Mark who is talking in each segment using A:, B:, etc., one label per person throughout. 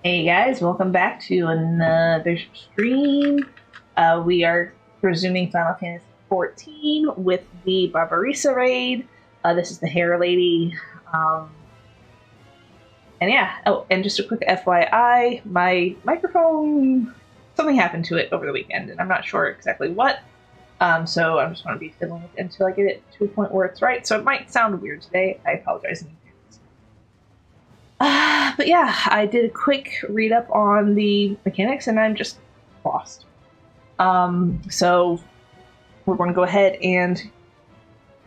A: Hey guys, welcome back to another stream. We are resuming Final Fantasy XIV with the Barbarissa raid. This is the Hair Lady. And yeah, oh, and just a quick FYI, my microphone, something happened to it over the weekend, and I'm not sure exactly what. So I'm just going to be fiddling with it until I get it to a point where it's right. So it might sound weird today. I apologize in advance. But yeah, I did a quick read up on the mechanics and I'm just lost. So we're going to go ahead and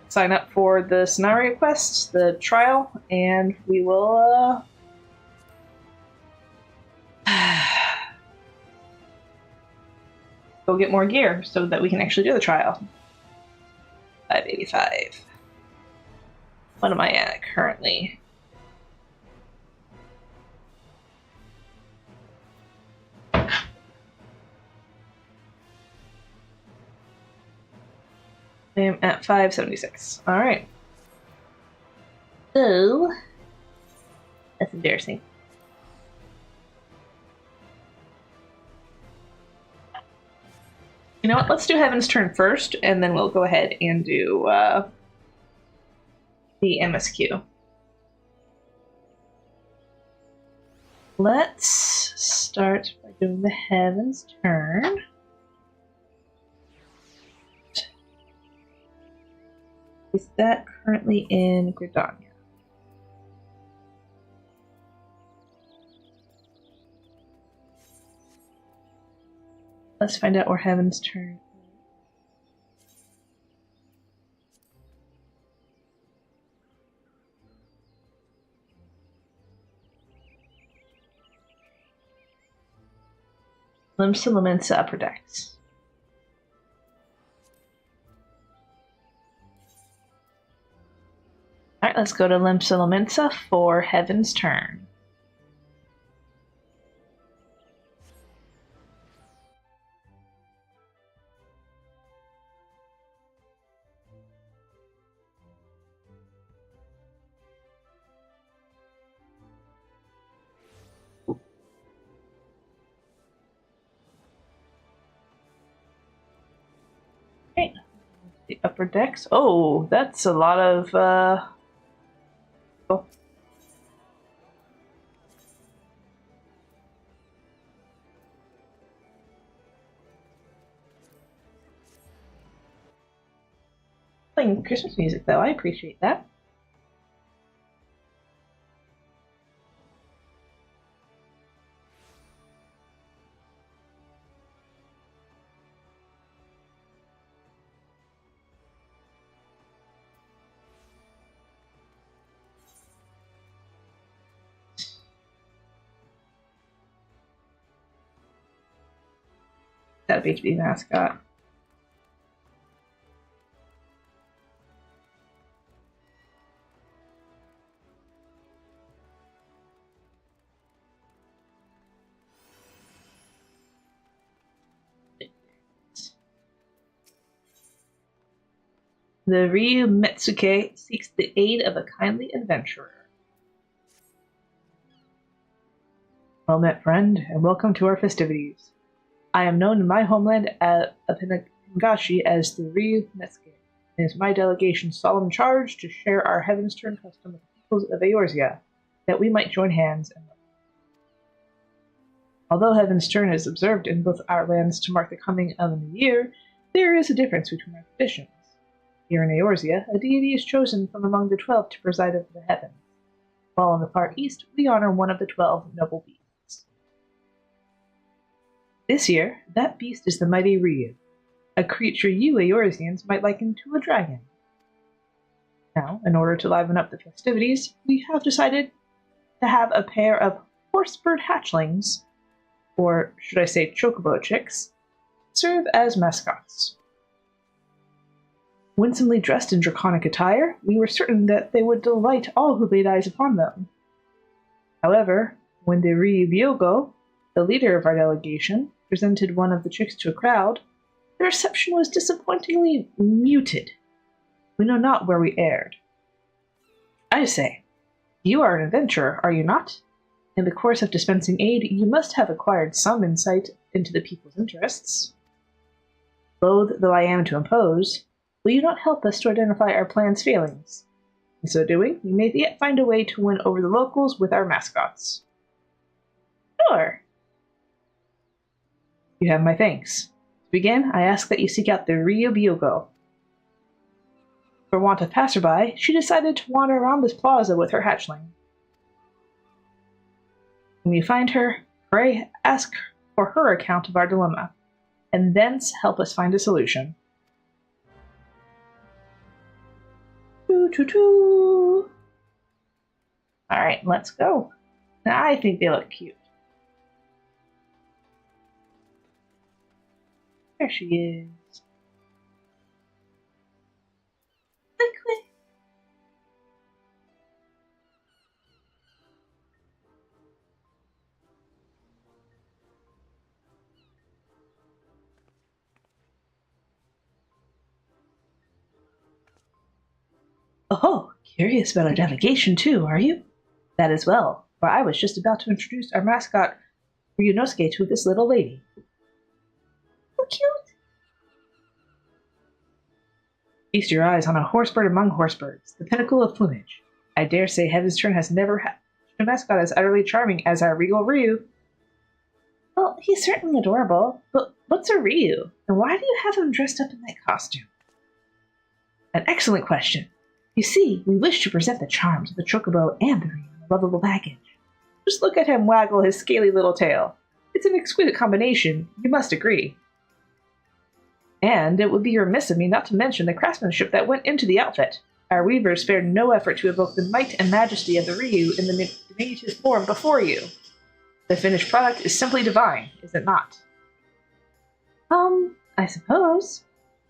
A: sign up for the scenario quest, the trial, and we will go get more gear so that we can actually do the trial. 585. What am I at currently? I am at 576. Alright. So, that's embarrassing. You know what? Let's do Heavensturn first, and then we'll go ahead and do the MSQ. Let's start by doing the Heavensturn. Is that currently in Gridania? Let's find out where Heavensturn is. Limsa Lamensa Upper Decks. Alright, let's go to Limsa Lamensa for Heavensturn. Okay, the upper decks. Oh, that's a lot of oh. Playing Christmas music though, I appreciate that. That BHB mascot. The Ryu Metsuke seeks the aid of a kindly adventurer. Well met, friend, and welcome to our festivities. I am known in my homeland of Hingashi as the Ryu Metsuke. It is my delegation's solemn charge to share our Heavensturn custom with the peoples of Eorzea, that we might join hands and live. Although Heavensturn is observed in both our lands to mark the coming of a new year, there is a difference between our traditions. Here in Eorzea, a deity is chosen from among the 12 to preside over the heavens, while in the far east we honor one of the 12 noble beasts. This year, that beast is the mighty Ryu, a creature you Eorzeans might liken to a dragon. Now, in order to liven up the festivities, we have decided to have a pair of horsebird hatchlings, or should I say chocobo chicks, serve as mascots. Winsomely dressed in draconic attire, we were certain that they would delight all who laid eyes upon them. However, when the Ryu Byogo, the leader of our delegation, presented one of the chicks to a crowd, the reception was disappointingly muted. We know not where we erred. I say, you are an adventurer, are you not? In the course of dispensing aid, you must have acquired some insight into the people's interests. Loath though I am to impose, will you not help us to identify our plan's failings? In so doing, we may yet find a way to win over the locals with our mascots. Sure. You have my thanks. To begin, I ask that you seek out the Ryu Byogo. For want of passerby, she decided to wander around this plaza with her hatchling. When you find her, pray ask for her account of our dilemma, and thence help us find a solution. Choo-choo-choo! Alright, let's go. I think they look cute. There she is. Quick, quick. Oh, curious about our delegation too, are you? That as well, for I was just about to introduce our mascot, Ryunosuke, to this little lady. So cute! Feast your eyes on a horsebird among horsebirds, the pinnacle of plumage. I dare say Heavensturn has never had a mascot as utterly charming as our regal Ryu. Well, he's certainly adorable, but what's a Ryu, and why do you have him dressed up in that costume? An excellent question. You see, we wish to present the charms of the chocobo and the Ryu in a lovable package. Just look at him waggle his scaly little tail. It's an exquisite combination, you must agree. And it would be remiss of me not to mention the craftsmanship that went into the outfit. Our weavers spared no effort to evoke the might and majesty of the Ryu in the diminutive form before you. The finished product is simply divine, is it not? I suppose.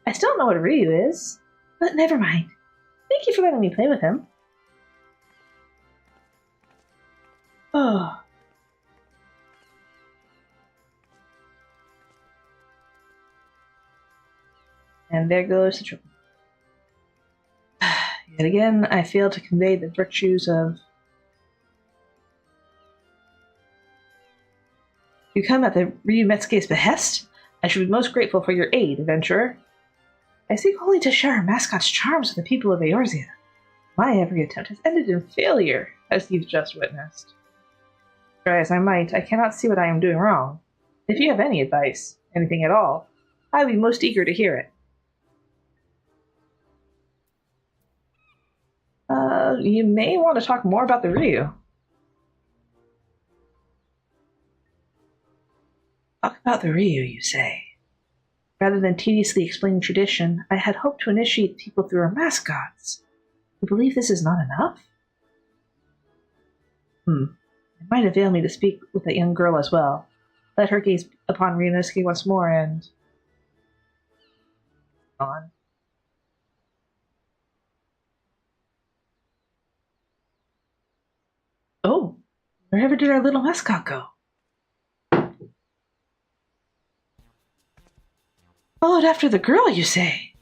A: I still don't know what a Ryu is, but never mind. Thank you for letting me play with him. Oh. And there goes the triple. Yet again, I fail to convey the virtues of... You come at the Ryumetsuke's behest? I should be most grateful for your aid, adventurer. I seek only to share our mascot's charms with the people of Eorzea. My every attempt has ended in failure, as you've just witnessed. Try as I might, I cannot see what I am doing wrong. If you have any advice, anything at all, I would be most eager to hear it. You may want to talk more about the Ryu. Talk about the Ryu, you say? Rather than tediously explaining tradition, I had hoped to initiate people through our mascots. You believe this is not enough? It might avail me to speak with that young girl as well. Let her gaze upon Ryunosuke once more and... on. Oh, wherever did our little mascot go? Followed after the girl, you say?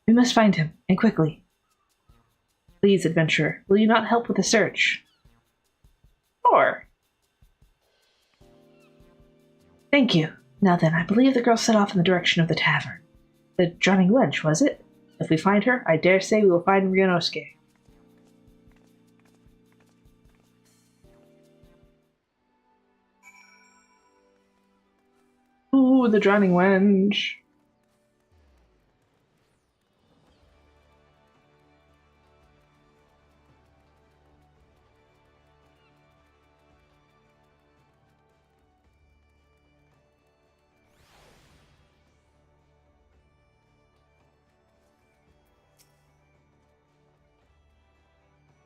A: We must find him, and quickly. Please, adventurer, will you not help with the search? Sure. Thank you. Now then, I believe the girl set off in the direction of the tavern. The Drumming Wench, was it? If we find her, I dare say we will find Ryunosuke. Ooh, the Drowning Wench.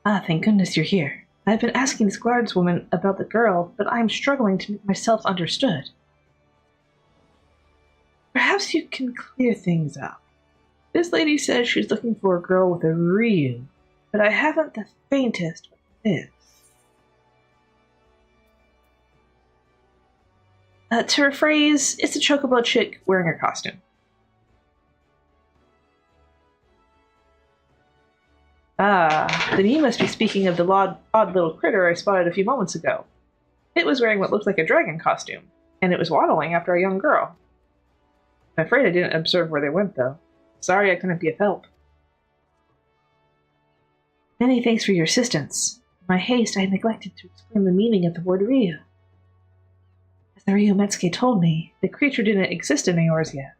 A: Ah, thank goodness you're here. I've been asking this guardswoman about the girl, but I am struggling to make myself understood. Perhaps you can clear things up. This lady says she's looking for a girl with a Ryu, but I haven't the faintest what it is. To rephrase, it's a chocobo chick wearing a costume. Ah, then you must be speaking of the odd little critter I spotted a few moments ago. It was wearing what looked like a dragon costume, and it was waddling after a young girl. I'm afraid I didn't observe where they went, though. Sorry I couldn't be of help. Many thanks for your assistance. In my haste, I had neglected to explain the meaning of the word Ryu. As the Ryumetsuke told me, the creature didn't exist in Eorzea.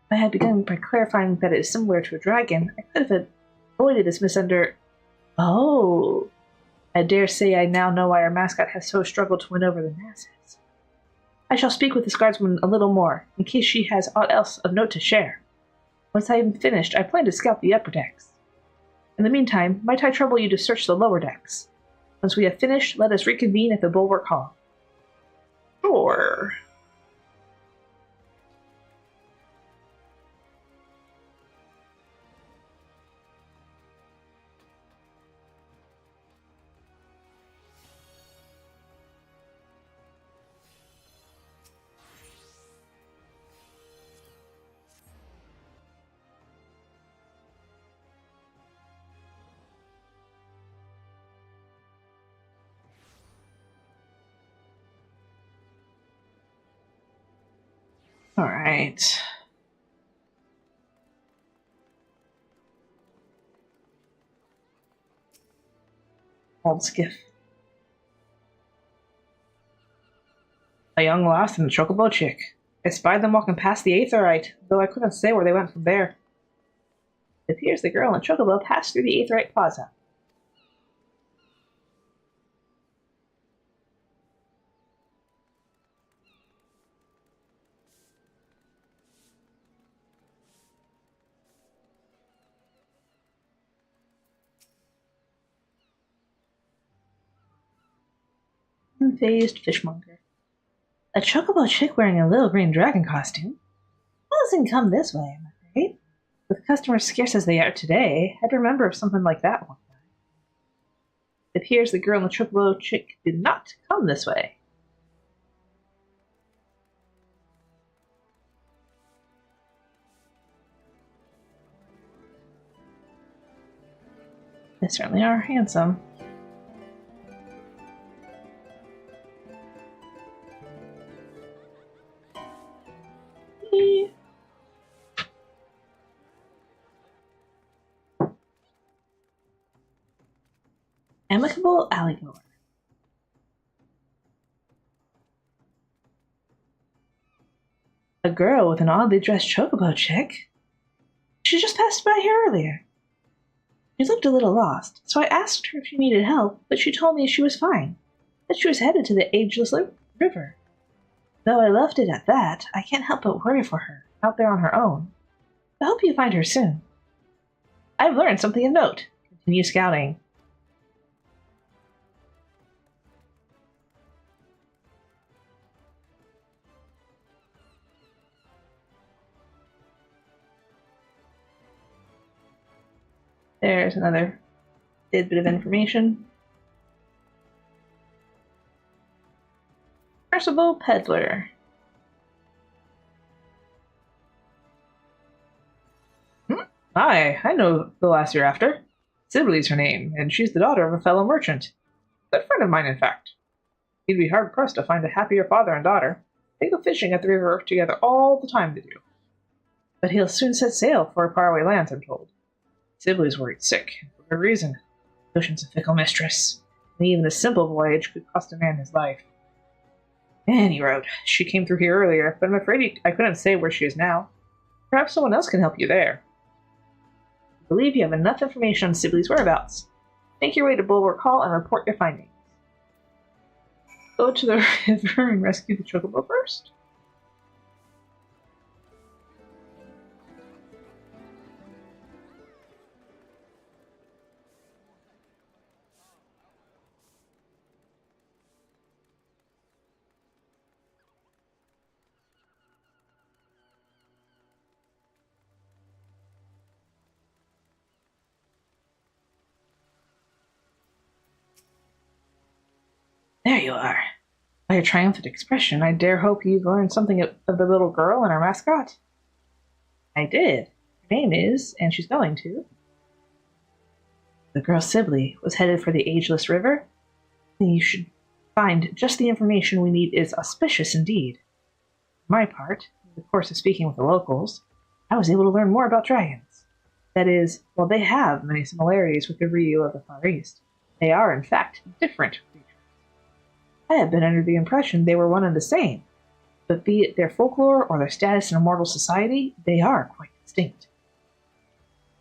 A: If I had begun by clarifying that it is similar to a dragon, I could have avoided this Oh! I dare say I now know why our mascot has so struggled to win over the masses. I shall speak with this guardswoman a little more, in case she has aught else of note to share. Once I am finished, I plan to scout the upper decks. In the meantime, might I trouble you to search the lower decks? Once we have finished, let us reconvene at the Bulwark Hall. Sure. Alright. Old skiff. A young lass and a chocobo chick. I spied them walking past the Aetherite, though I couldn't say where they went from there. It appears the girl and chocobo passed through the Aetherite Plaza. Unfazed fishmonger. A chocobo chick wearing a little green dragon costume? Doesn't come this way, I'm afraid. With customers scarce as they are today, I'd remember if something like that walked by. It appears the girl and the chocobo chick did not come this way. They certainly are handsome. Amicable alligator. A girl with an oddly dressed chocobo chick. She just passed by here earlier. She looked a little lost, so I asked her if she needed help, but she told me she was fine, that she was headed to the Ageless River. Though I left it at that, I can't help but worry for her, out there on her own. I hope you find her soon. I've learned something of note. Continue scouting. There's another tidbit of information. Merciful Peddler. Hi, I know the lass you're after. Sibley's her name, and she's the daughter of a fellow merchant. A friend of mine, in fact. He'd be hard-pressed to find a happier father and daughter. They go fishing at the river together all the time they do. But he'll soon set sail for faraway lands, I'm told. Sibley's worried sick, for good reason. The ocean's a fickle mistress, and even a simple voyage could cost a man his life. And he wrote, she came through here earlier, but I'm afraid I couldn't say where she is now. Perhaps someone else can help you there. I believe you have enough information on Sibley's whereabouts. Make your way to Bulwark Hall and report your findings. Go to the river and rescue the chocobo first? There you are. By your triumphant expression, I dare hope you've learned something of the little girl and our mascot. I did. Her name is, and she's going to, The girl Sibley was headed for the Ageless River, then you should find just the information we need is auspicious indeed. For my part, in the course of speaking with the locals, I was able to learn more about dragons. That is, while they have many similarities with the Ryu of the Far East, they are, in fact, different creatures. I had been under the impression they were one and the same, but be it their folklore or their status in immortal society, they are quite distinct.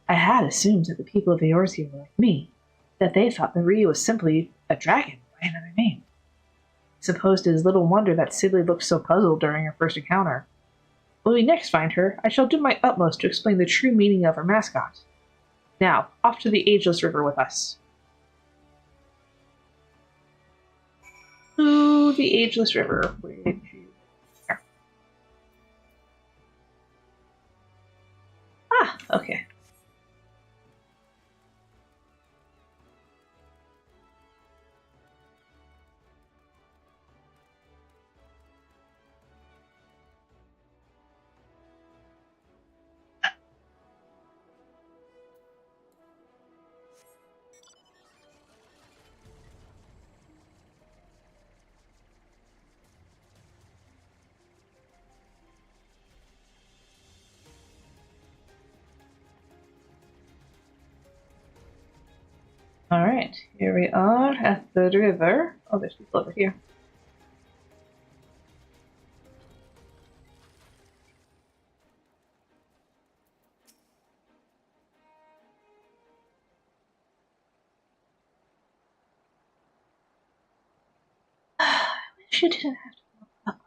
A: I had assumed that the people of Eorzea were like me, that they thought the Ryu was simply a dragon by another name. I supposed it is little wonder that Sibley looked so puzzled during her first encounter. When we next find her, I shall do my utmost to explain the true meaning of her mascot. Now, off to the Ageless River with us. To the Ageless River. Ah, okay. Alright, here we are at the river. Oh, there's people over here. I wish you didn't have to walk up.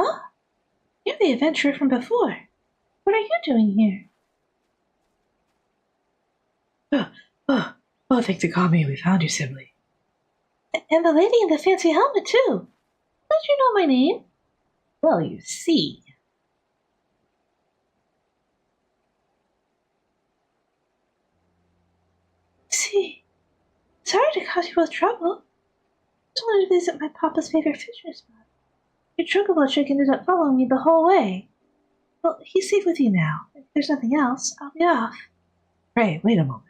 A: Oh, you're the adventurer from before. What are you doing here? Oh, thank the Kami we found you, Sibley. And the lady in the fancy helmet, too. How did you know my name? Well, you see. See, sorry to cause you both trouble. Just wanted to visit my papa's favorite fishing spot. Your chocobo chick ended up following me the whole way. Well, he's safe with you now. If there's nothing else, I'll be off. Pray, wait a moment.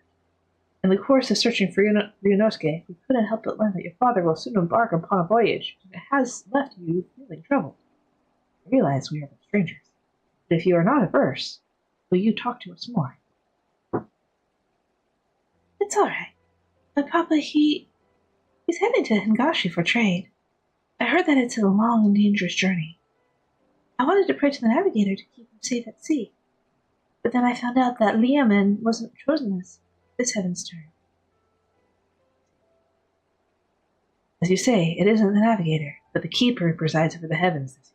A: In the course of searching for Ryunosuke, we couldn't help but learn that your father will soon embark upon a voyage, and it has left you feeling troubled. I realize we are but strangers, but if you are not averse, will you talk to us more? It's all right. My papa, he's heading to Hingashi for trade. I heard that it's a long and dangerous journey. I wanted to pray to the navigator to keep him safe at sea, but then I found out that Liamen wasn't chosen as this Heavensturn. As you say, it isn't the navigator, but the keeper who presides over the heavens this year.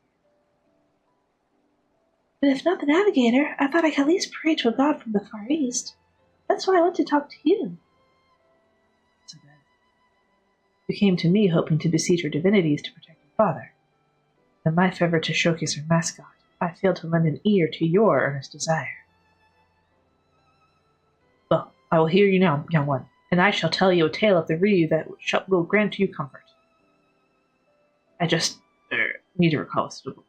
A: But if not the navigator, I thought I could at least pray to a god from the Far East. That's why I went to talk to you. So then, you came to me hoping to beseech your divinities to protect your father. In my favor to showcase her mascot, I failed to lend an ear to your earnest desire. Well, I will hear you now, young one, and I shall tell you a tale of the Ryu that will grant you comfort. I just need to recall something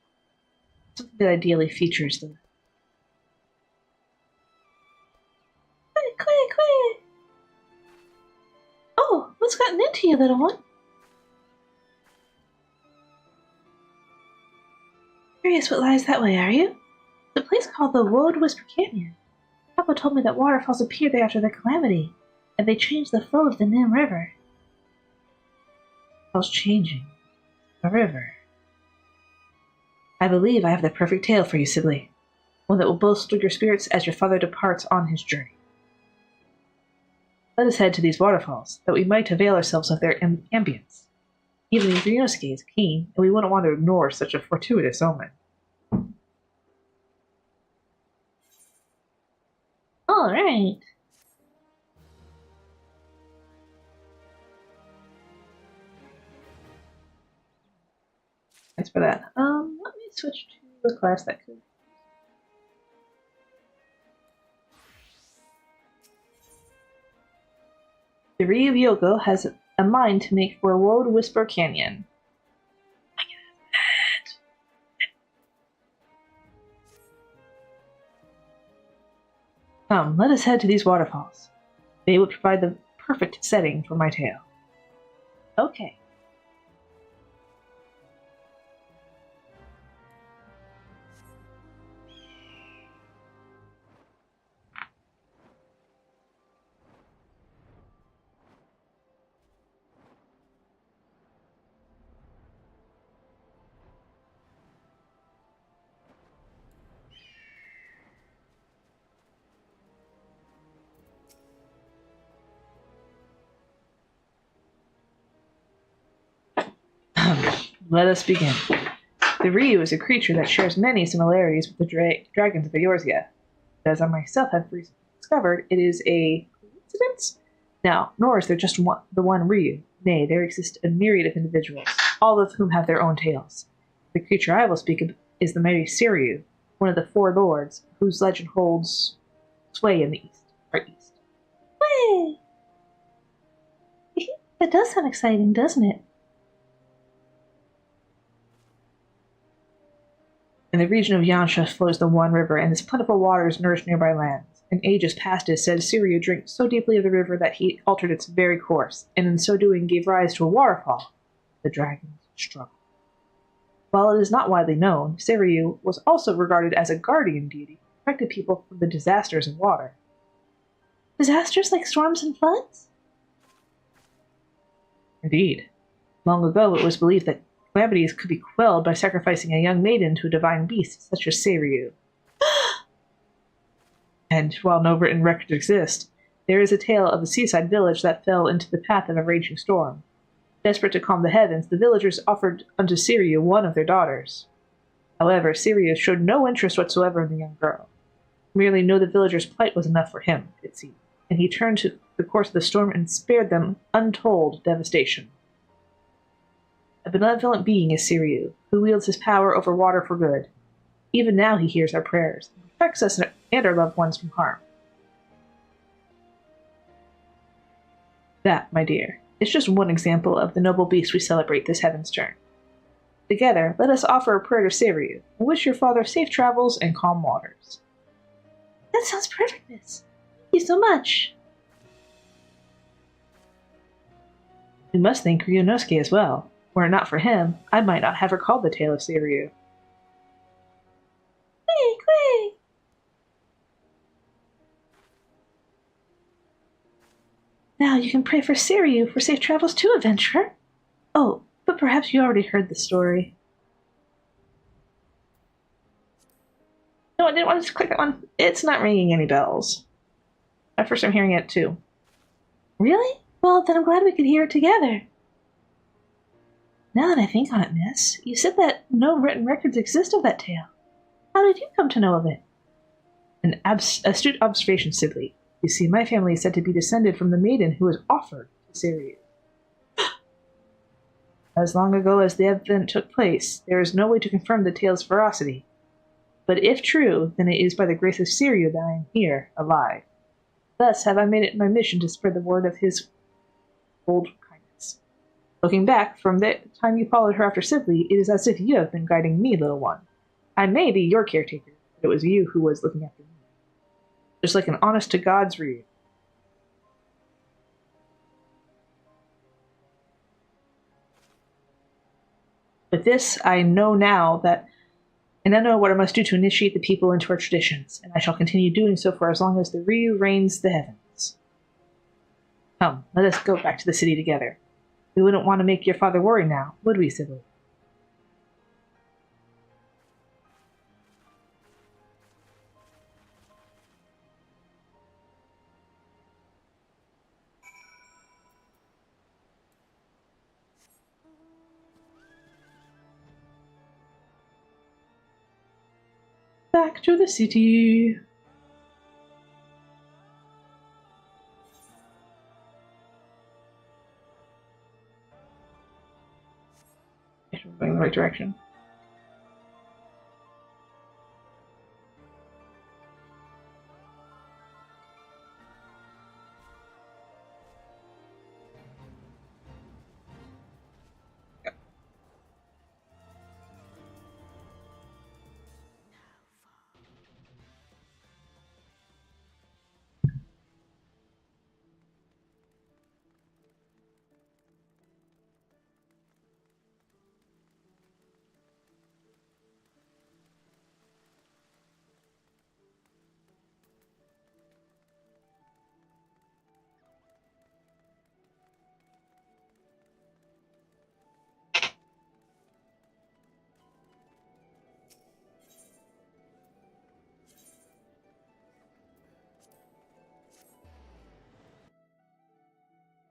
A: that ideally features the... Quick! Oh, what's gotten into you, little one? Curious what lies that way, are you? It's a place called the Woad Whisper Canyon. Papa told me that waterfalls appeared there after the calamity, and they changed the flow of the Nim River. Falls changing. A river. I believe I have the perfect tale for you, Sibley. One that will bolster your spirits as your father departs on his journey. Let us head to these waterfalls, that we might avail ourselves of their ambience. Even Ryunosuke is keen, and we wouldn't want to ignore such a fortuitous omen. All right. Thanks for that. Let me switch to a class that could. The Ryu Yoko has a mind to make for Woad Whisper Canyon. Come, let us head to these waterfalls. They would provide the perfect setting for my tale. Okay. Let us begin. The Ryu is a creature that shares many similarities with the dragons of Eorzea. As I myself have recently discovered, it is a coincidence? Now, nor is there just the one Ryu. Nay, there exist a myriad of individuals, all of whom have their own tales. The creature I will speak of is the mighty Seiryu, one of the four lords, whose legend holds sway in the far east. Way! That does sound exciting, doesn't it? In the region of Yansha flows the One River, and its plentiful waters nourish nearby lands. In ages past, it is said Seiryu drank so deeply of the river that he altered its very course, and in so doing gave rise to a waterfall. The dragons struggled. While it is not widely known, Seiryu was also regarded as a guardian deity who protected people from the disasters of water. Disasters like storms and floods? Indeed. Long ago, it was believed that calamities could be quelled by sacrificing a young maiden to a divine beast such as Seiryu. And while no written records exist, there is a tale of a seaside village that fell into the path of a raging storm. Desperate to calm the heavens, the villagers offered unto Seiryu one of their daughters. However, Seiryu showed no interest whatsoever in the young girl. Merely know the villagers' plight was enough for him, it seemed, and he turned to the course of the storm and spared them untold devastation. A benevolent being is Seiryu, who wields his power over water for good. Even now he hears our prayers, and protects us and our loved ones from harm. That, my dear, is just one example of the noble beast we celebrate this Heavensturn. Together, let us offer a prayer to Seiryu, and wish your father safe travels and calm waters. That sounds perfect, miss. Thank you so much. We must thank Ryunosuke as well. Were it not for him, I might not have recalled the tale of Seiryu. Quick! Now you can pray for Seiryu for safe travels too, adventurer. Oh, but perhaps you already heard the story. No, I didn't want to click that one. It's not ringing any bells. At first I'm hearing it too. Really? Well, then I'm glad we could hear it together. Now that I think on it, miss, you said that no written records exist of that tale. How did you come to know of it? An astute observation, Sibley. You see, my family is said to be descended from the maiden who was offered to Seiryu. As long ago as the event took place, there is no way to confirm the tale's veracity. But if true, then it is by the grace of Seiryu that I am here, alive. Thus have I made it my mission to spread the word of his old kindness. Looking back, from the time you followed her after Sibley, it is as if you have been guiding me, little one. I may be your caretaker, but it was you who was looking after me. Just like an honest-to-God's Ryu. With this, I know now that, and I know what I must do to initiate the people into our traditions, and I shall continue doing so for as long as the Ryu reigns the heavens. Come, let us go back to the city together. We wouldn't want to make your father worry now, would we, Sibyl? Back to the city. We're going in the right direction.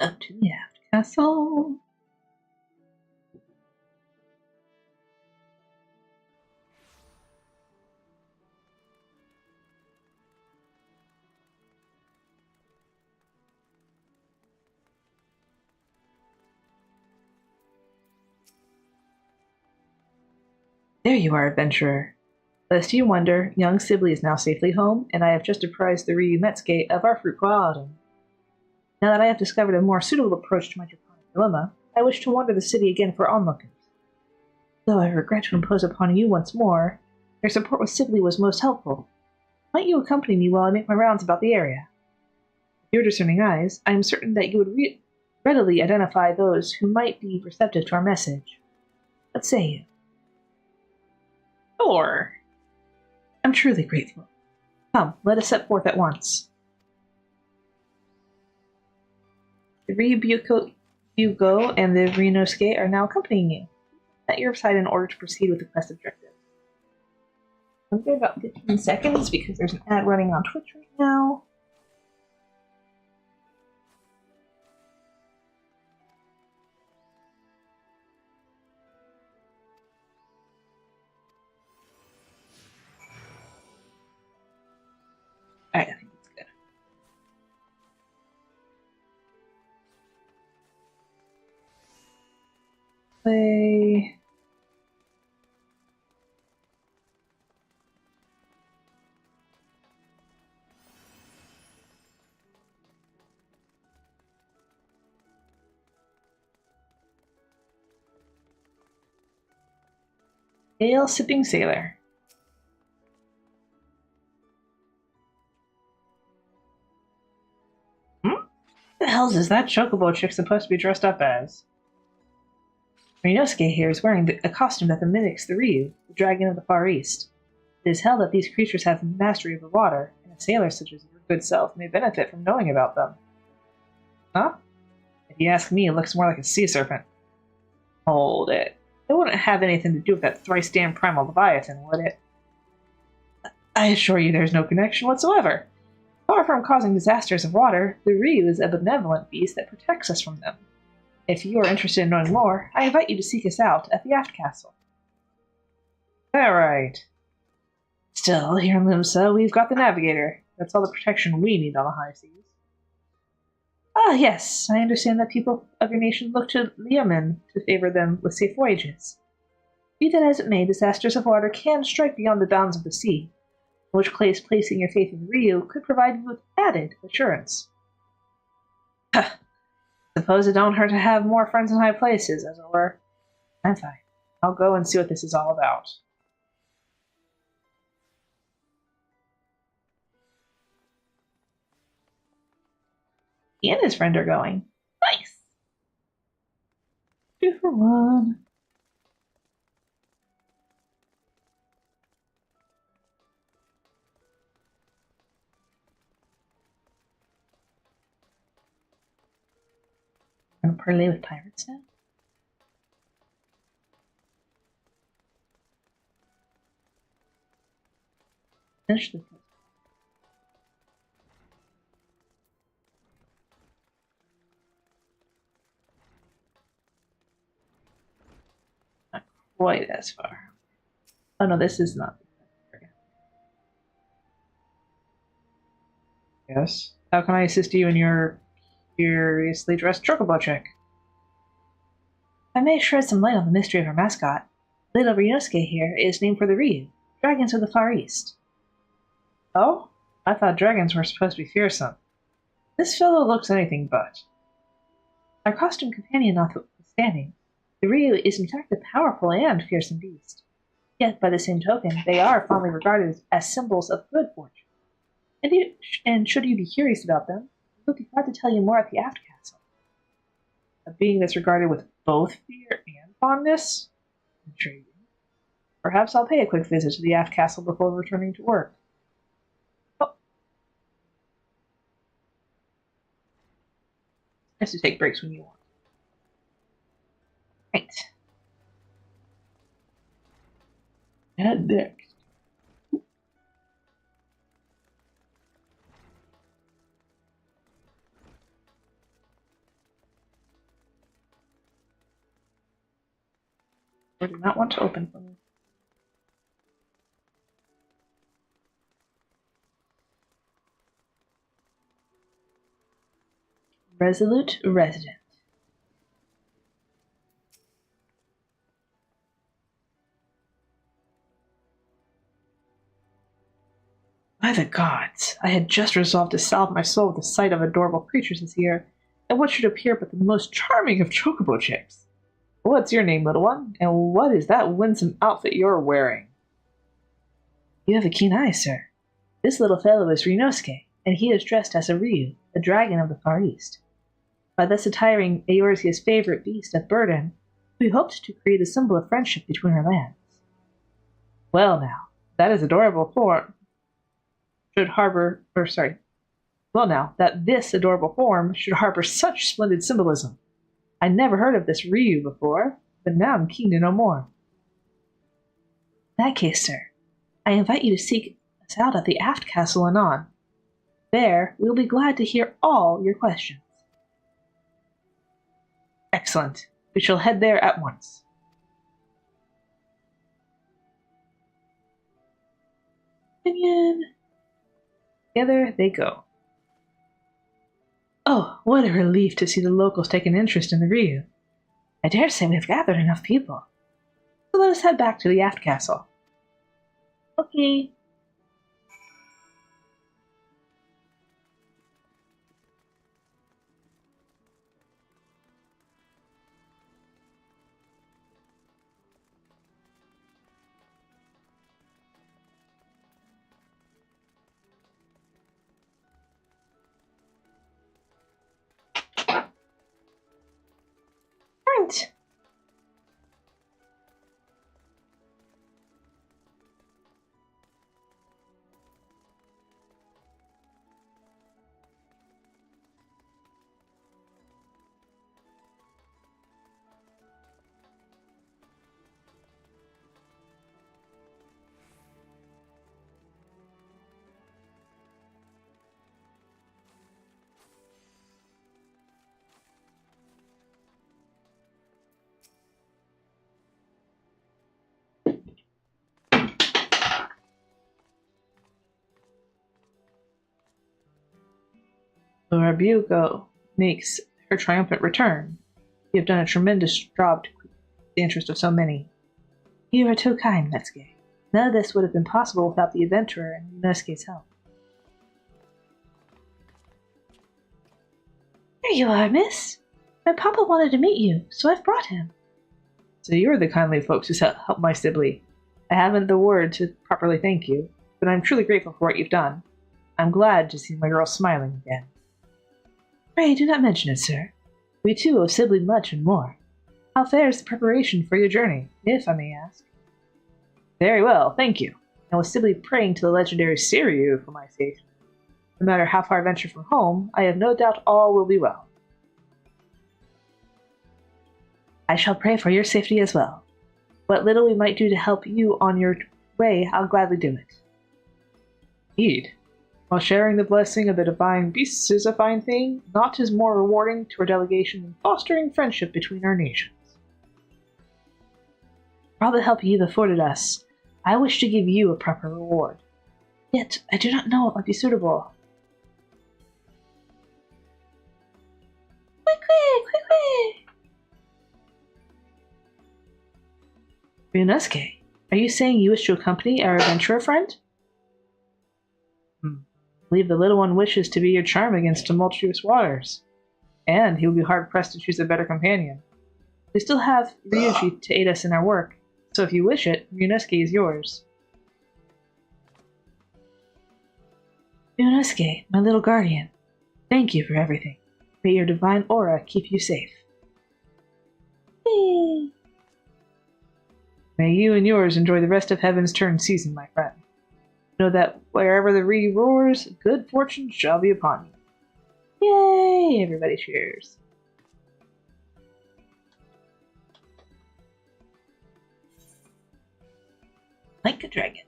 A: Up to the aft castle. There you are, adventurer. Lest you wonder, young Sibley is now safely home, and I have just apprised the Ryu Metsuke of our fruitful outing. Now that I have discovered a more suitable approach to my draconic dilemma, I wish to wander the city again for onlookers. Though I regret to impose upon you once more, your support with Sibley was most helpful. Might you accompany me while I make my rounds about the area? With your discerning eyes, I am certain that you would readily identify those who might be receptive to our message. What say you? Sure. I'm truly grateful. Come, let us set forth at once. The Ryubuko and the Ryunosuke are now accompanying you. At your side in order to proceed with the quest objective. I'll give about 15 seconds because there's an ad running on Twitch right now. Alright, I think it's good. Play. Ale sipping sailor. What the hell is that chocobo chick supposed to be dressed up as? Ryunosuke here is wearing a costume that mimics the Ryu, the dragon of the Far East. It is held that these creatures have mastery of the water, and a sailor such as your good self may benefit from knowing about them. Huh? If you ask me, it looks more like a sea serpent. Hold it. It wouldn't have anything to do with that thrice-damned primal leviathan, would it? I assure you there's no connection whatsoever. Far from causing disasters of water, the Ryu is a benevolent beast that protects us from them. If you are interested in knowing more, I invite you to seek us out at the Aft Castle. Alright. Still, here in Limsa, we've got the Navigator. That's all the protection we need on the high seas. Ah, yes, I understand that people of your nation look to Liamen to favor them with safe voyages. Be that as it may, disasters of water can strike beyond the bounds of the sea, in which case placing your faith in Ryu could provide you with added assurance. Suppose it don't hurt to have more friends in high places, as it were. I'm fine. I'll go and see what this is all about. He and his friend are going. Nice! 2 for 1. I'm gonna parlay with pirates now. Finish the not quite as far. Oh no, this is not. Yes. How can I assist you in your curiously dressed chocobo check? I may shed some light on the mystery of our mascot. Little Ryunosuke here is named for the Ryu, dragons of the Far East. Oh? I thought dragons were supposed to be fearsome. This fellow looks anything but. Our costume companion notwithstanding, the Ryu is in fact a powerful and fearsome beast. Yet, by the same token, they are fondly regarded as symbols of good fortune. And should you be curious about them, we'll be glad to tell you more at the Aft Castle. A being that's regarded with both fear and fondness? Intriguing. Perhaps I'll pay a quick visit to the Aft Castle before returning to work. Oh. Nice to take breaks when you want. Right. And next. Or do not want to open for me. Resolute resident. By the gods, I had just resolved to salve my soul with the sight of adorable creatures this year, and what should appear but the most charming of chocobo chicks. What's your name, little one, and what is that winsome outfit you're wearing? You have a keen eye, sir. This little fellow is Ryunosuke, and he is dressed as a Ryu, a dragon of the Far East. By thus attiring Eorzea's favorite beast of burden, we hoped to create a symbol of friendship between our lands. Well now, that is adorable form that this adorable form should harbor such splendid symbolism. I never heard of this Ryu before, but now I'm keen to know more. In that case, sir, I invite you to seek us out at the aft castle anon. There, we will be glad to hear all your questions. Excellent. We shall head there at once. Opinion. Together they go. Oh, what a relief to see the locals take an interest in the Ryu. I dare say we've gathered enough people. So let us head back to the aft castle. Okay. Right. Laura Bugo makes her triumphant return. You have done a tremendous job to keep the interest of so many. You are too kind, Metsuke. None of this would have been possible without the adventurer and Ryunosuke's help. Here you are, miss. My papa wanted to meet you, so I've brought him. So you're the kindly folks who helped my sibling. I haven't the word to properly thank you, but I'm truly grateful for what you've done. I'm glad to see my girl smiling again. Pray do not mention it, sir. We too owe Sibley much and more. How fares the preparation for your journey, if I may ask? Very well, thank you. And with Sibley praying to the legendary Siryu for my sake, no matter how far I venture from home, I have no doubt all will be well. I shall pray for your safety as well. What little we might do to help you on your way, I'll gladly do it. Indeed. While sharing the blessing of the divine beasts is a fine thing, naught is more rewarding to our delegation than fostering friendship between our nations. For all the help you've afforded us, I wish to give you a proper reward. Yet, I do not know what might be suitable. Quick! Ryunosuke, are you saying you wish to accompany our adventurer friend? I believe the little one wishes to be your charm against tumultuous waters, and he will be hard-pressed to choose a better companion. We still have Ryuji to aid us in our work, so if you wish it, Ryunosuke is yours. Ryunosuke, my little guardian, thank you for everything. May your divine aura keep you safe. Yay! May you and yours enjoy the rest of Heavensturn season, my friend. Know that wherever the Re roars, good fortune shall be upon you. Yay! Everybody cheers. Like a dragon.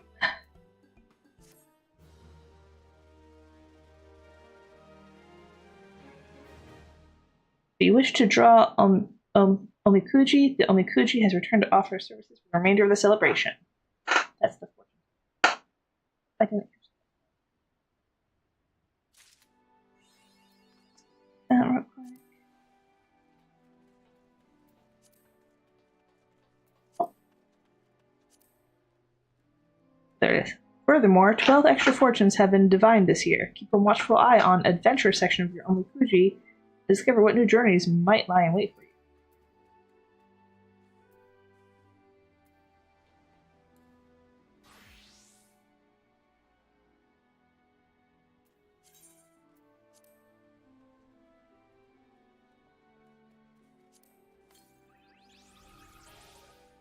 A: Do you wish to draw Omikuji. The Omikuji has returned to offer services for the remainder of the celebration. That's the fortune. I think. Real quick. Oh. There it is. Furthermore, 12 extra fortunes have been divined this year. Keep a watchful eye on adventure section of your Omikuji to discover what new journeys might lie in wait for you.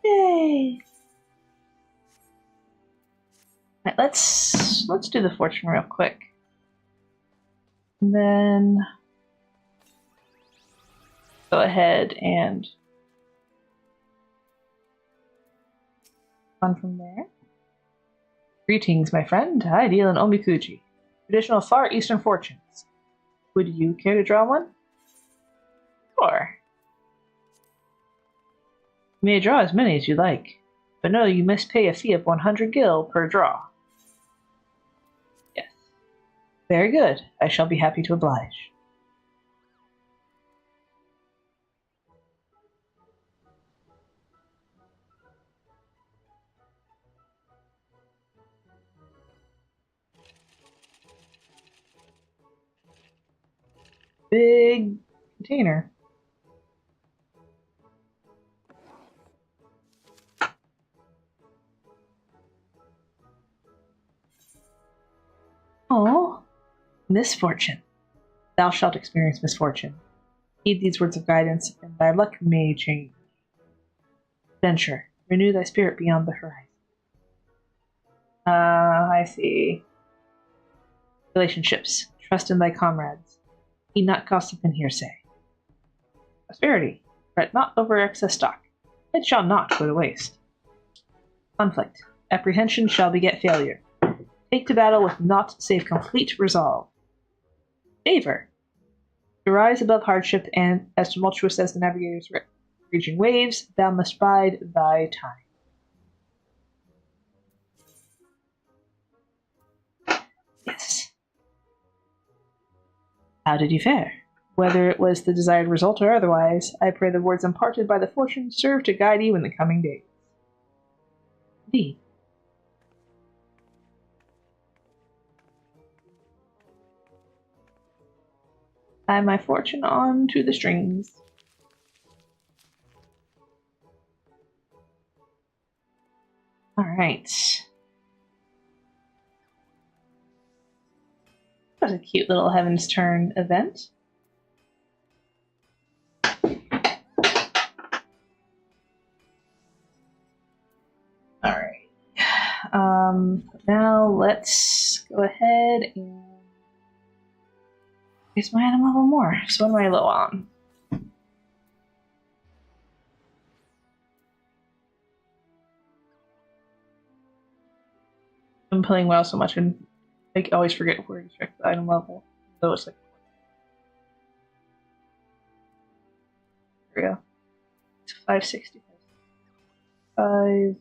A: Yay! Right, let's do the fortune real quick. And then go ahead and on from there. Greetings, my friend. I deal in Omikuji, traditional Far Eastern fortunes. Would you care to draw one? Sure. You may draw as many as you like, but know you must pay a fee of 100 gil per draw. Yes. Very good. I shall be happy to oblige. Big container. Oh, misfortune. Thou shalt experience misfortune. Heed these words of guidance, and thy luck may change. Adventure. Renew thy spirit beyond the horizon. I see. Relationships. Trust in thy comrades. Heed not gossip and hearsay. Prosperity. Fret not over excess stock. It shall not go to waste. Conflict. Apprehension shall beget failure. Take to battle with naught save complete resolve. Favor. To rise above hardship, and as tumultuous as the navigator's raging waves, thou must bide thy time. Yes. How did you fare? Whether it was the desired result or otherwise, I pray the words imparted by the fortune serve to guide you in the coming days. Indeed. Tie my fortune on to the strings. Alright. That was a cute little Heavensturn event. Alright. Now let's go ahead and use my item level more. So what am I low on? I'm playing WoW so much and I always forget where to check the item level. So it's like, there we go. It's 560. 5.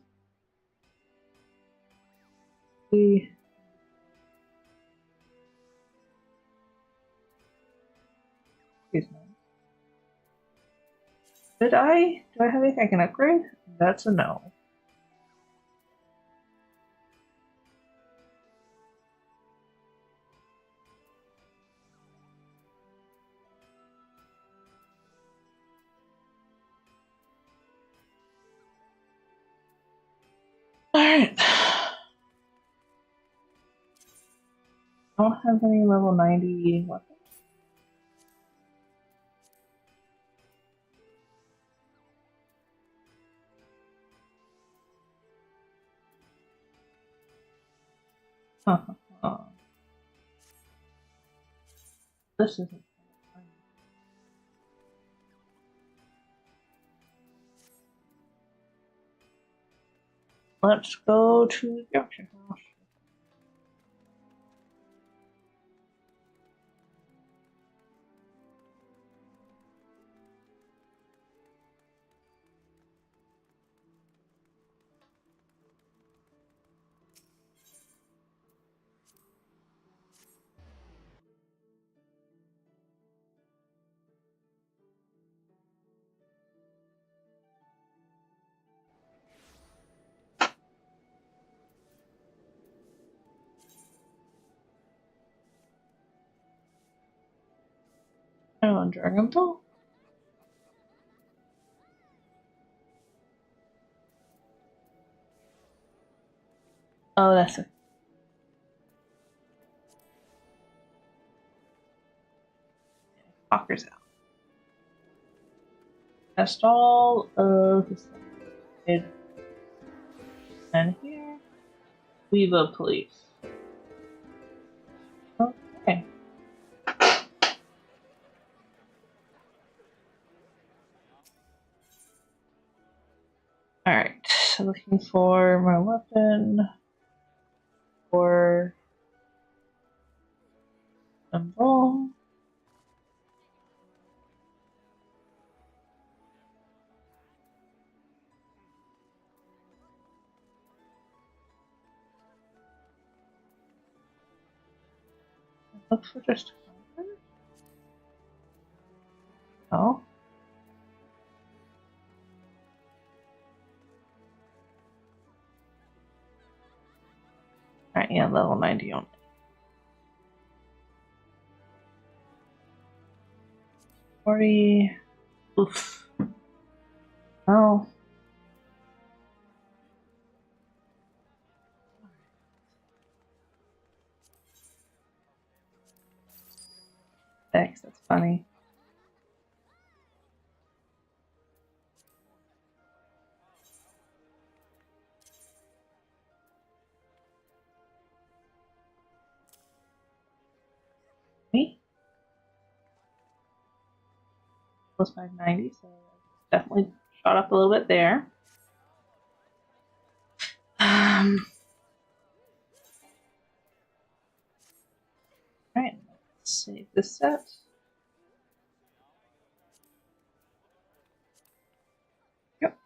A: Did I? Do I have anything I can upgrade? That's a no. Alright. I don't have any level 90 weapons. This isn't. Let's go to the auction house. Oh, Dragon Ball. Oh, that's it. Hawker's out. Test all of the side. And here, Viva Police. Okay. Alright, so looking for my weapon. For symbol. Look for just one. Oh. Alright, yeah, level 90 on it. Oof. Oh. Thanks, that's funny. Me? Plus 590, so definitely shot up a little bit there. Alright, let's save this set. Yep.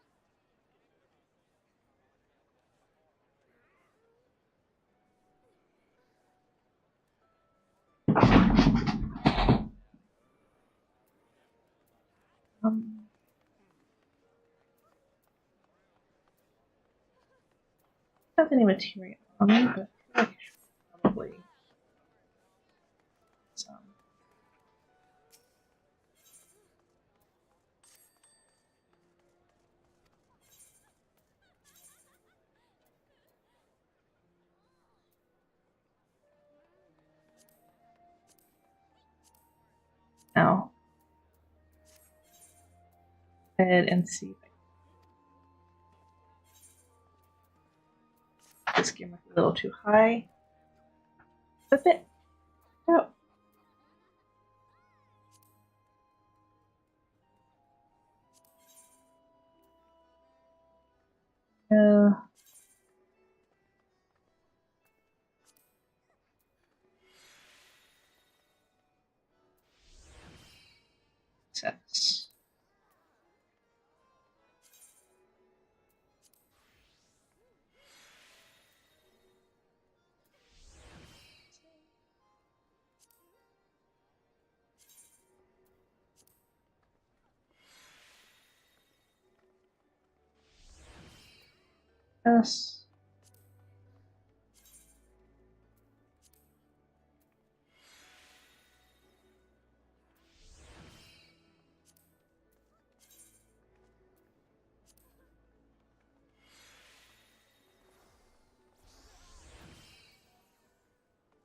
A: Not any material on me, but I feel like I should probably some. Now, ahead and see if this game was a little too high. Flip it. Oh. Sets. Yes.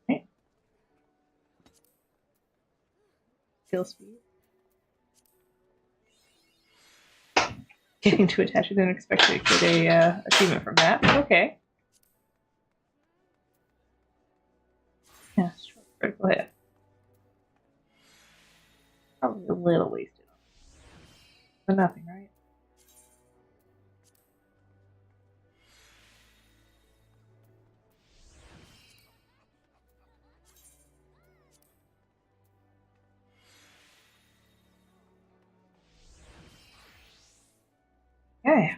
A: Right. Skill speed. Getting to attach, I didn't expect to get a achievement from that. Okay. Yeah, sure. Critical hit. Probably a little wasted. But nothing, right? Okay.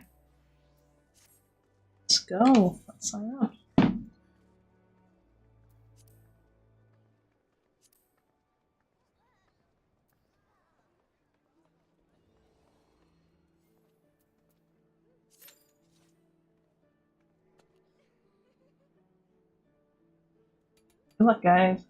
A: Let's go. Let's sign up. Good luck, guys.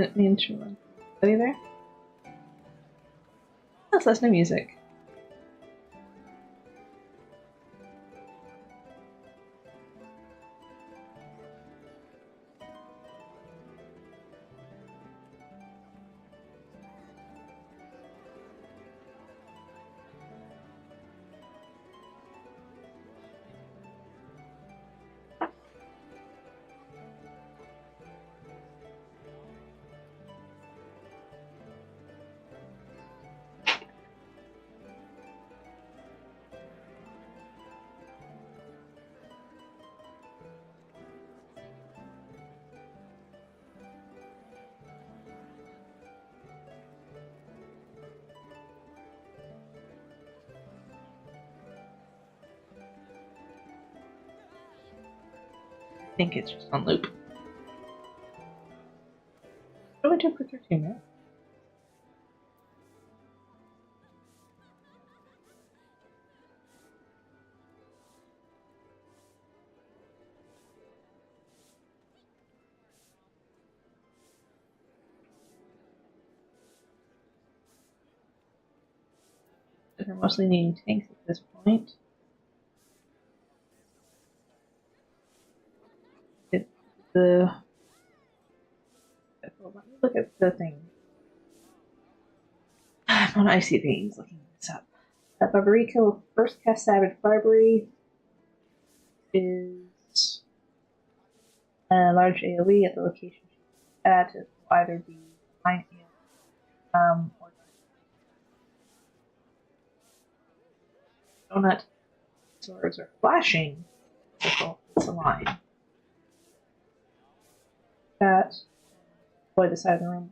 A: Didn't mean to run there. Let's listen to music. I think it's just on loop. It only took for 13 minutes. They're mostly needing tanks at this point. Let me look at the thing. I'm on Icy Veins looking this up. Barbarica will first cast Savage Bribery. Is a large AoE at the location she's at. It will either be mine or donut. Swords are flashing. It's a line. That avoid the side of the room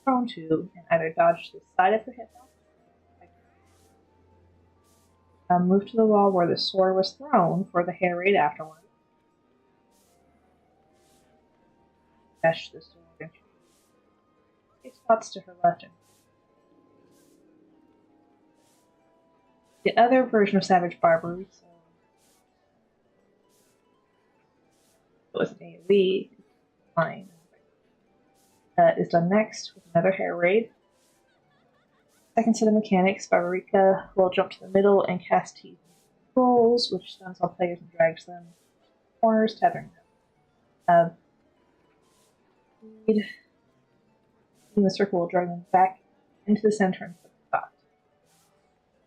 A: prone to and either dodge the side of the hitbox. Move to the wall where the sword was thrown for the hair raid afterward. Dash the sword and shoot. Spots to her left. The other version of Savage Barbery, so it was an AoE line, is done next with another hair raid. Second set of mechanics, Barbarica will jump to the middle and cast Tease Rolls, which stuns all players and drags them corners, tethering them. In the circle will drag them back into the center and put the spot.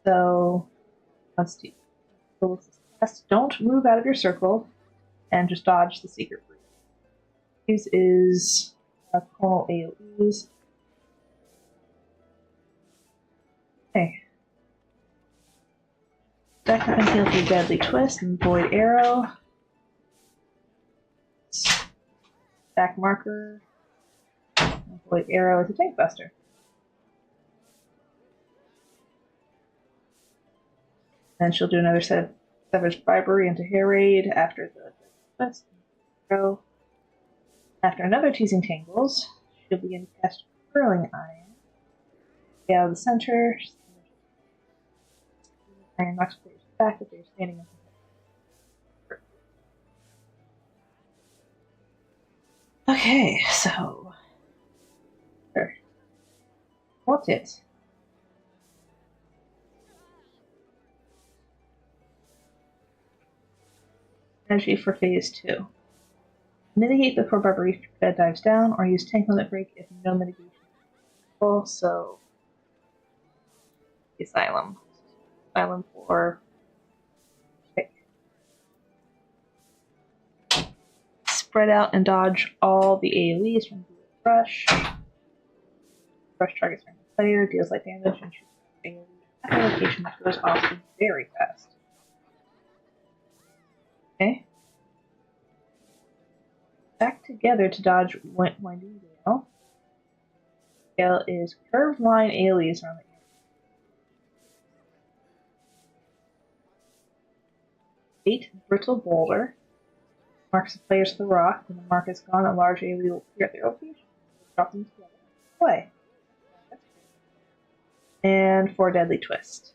A: So, once Tease Rolls is cast, don't move out of your circle and just dodge the secret breeze. These is Conal AoEs. Okay. Back up and heal through Deadly Twist and Void Arrow. Back marker. And Void Arrow is a tank buster. Then she'll do another set of Savage Bribery into Hair Raid after the Twist. After another Teasing Tangles, she'll begin to cast Curling Iron. Get out of the center. Iron knocks players back if they're standing up. Okay, so. Sure. What's it? Energy for phase 2. Mitigate before Barbarica dives down, or use tank limit break if no mitigation is possible. So, Asylum. Asylum for. Okay. Spread out and dodge all the AoEs from the brush. Brush targets from the player, deals light damage, and shoots AoE at a location that goes off very fast. Okay. Back together to dodge Winding Gale. Gale is curved line AoEs around the area. 8 Brittle Boulder. Marks the players to the rock. When the mark is gone, a large AoE will appear at their location. Drop them together. Play. And 4 Deadly Twist.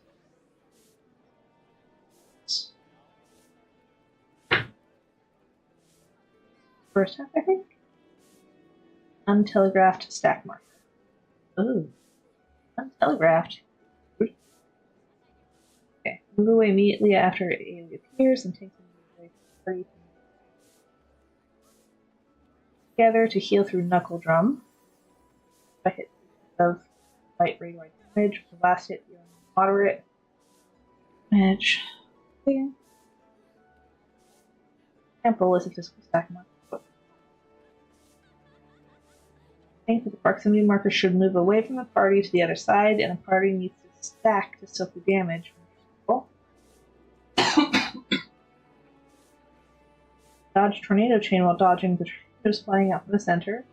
A: First half, I think. Untelegraphed stack marker. Ooh. Untelegraphed. Okay. Move away immediately after it appears and take them away from the party. Together to heal through Knuckle Drum. If I hit of light radioactive damage, the last hit dealing moderate damage. Okay. Temple is a physical stack marker. I think that the proximity marker should move away from the party to the other side, and the party needs to stack to soak the damage from the temple. Dodge tornado chain while dodging the tornadoes flying out from the center.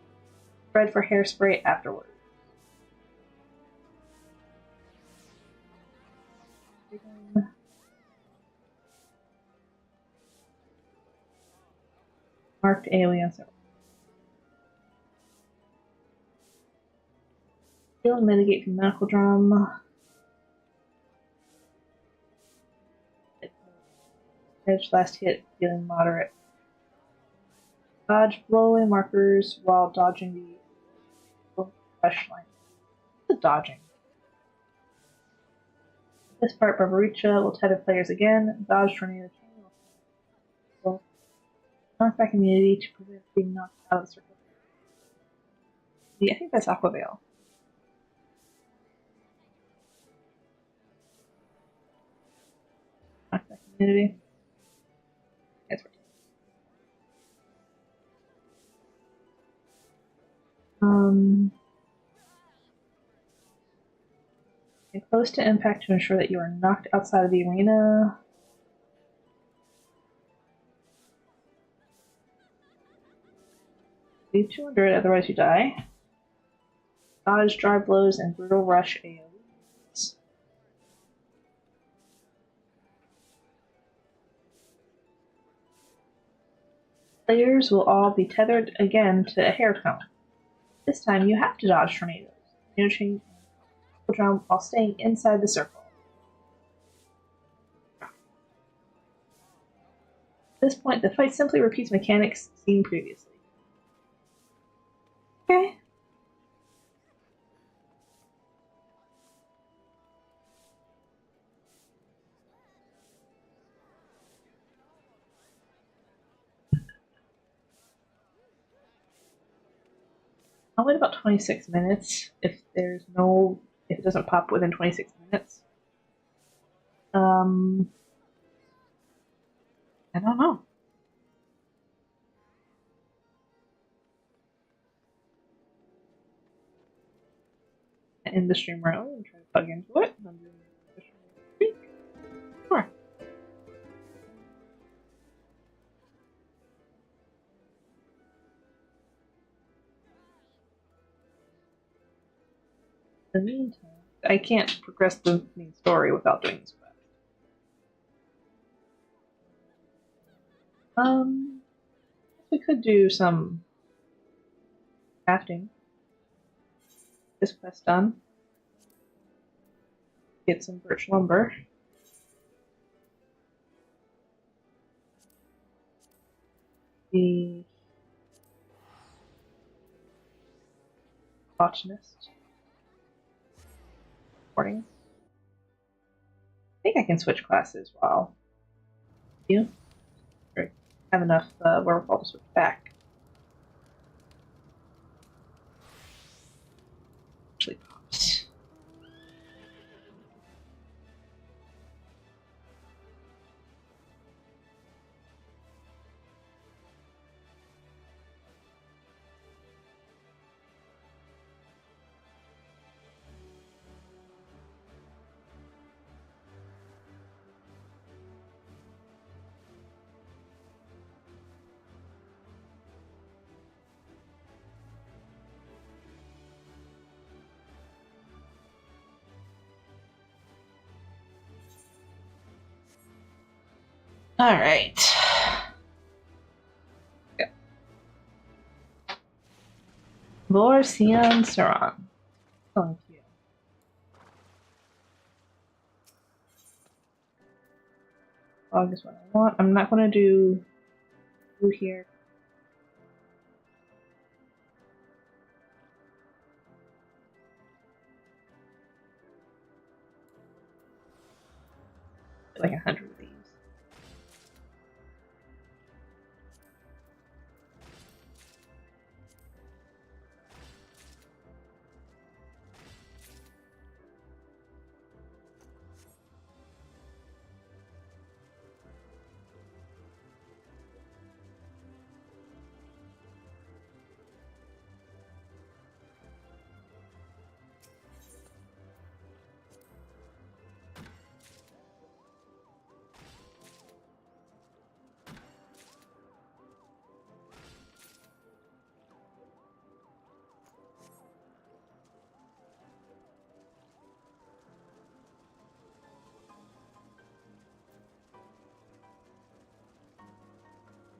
A: Spread for hairspray afterwards. Marked AoE on several. Heal and mitigate from Knuckle Drum. Edge last hit, dealing moderate. Dodge blow-away markers while dodging the fresh line. The dodging. This part, Barbaricha will tether players again. Dodge tornado chain will knockback immunity to prevent being knocked out of the circle. Yeah, I think that's Aquavale. Knockback immunity. That's right. Get close to impact to ensure that you are knocked outside of the arena. Leave 200, otherwise you die. Dodge, drive blows, and brutal rush AoEs. Players will all be tethered again to a hair cone. This time you have to dodge tornadoes. Chain drum while staying inside the circle. At this point, the fight simply repeats mechanics seen previously. Okay. I'll wait about 26 minutes if it doesn't pop within 26 minutes. I don't know. End the stream early and try to plug into it. Sure. In the meantime, I can't progress the main story without doing this quest. We could do some crafting. This quest done. Get some birch lumber. The botanist. Recording. I think I can switch classes while you have enough wherewithal to switch back. Actually pops. All right. Yeah. Lorcian Saran. Thank you. Log is what I want. I'm not going to do here. like 100 of these.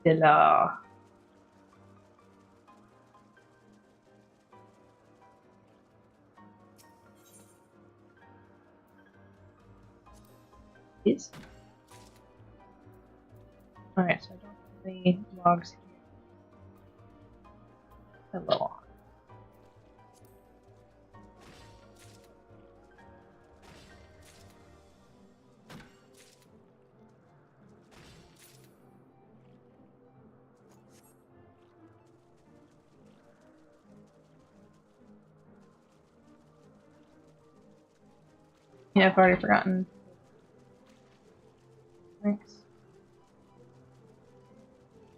A: Villa. Is. Alright, so I don't have any logs here. Hello. Yeah, I've already forgotten. Thanks.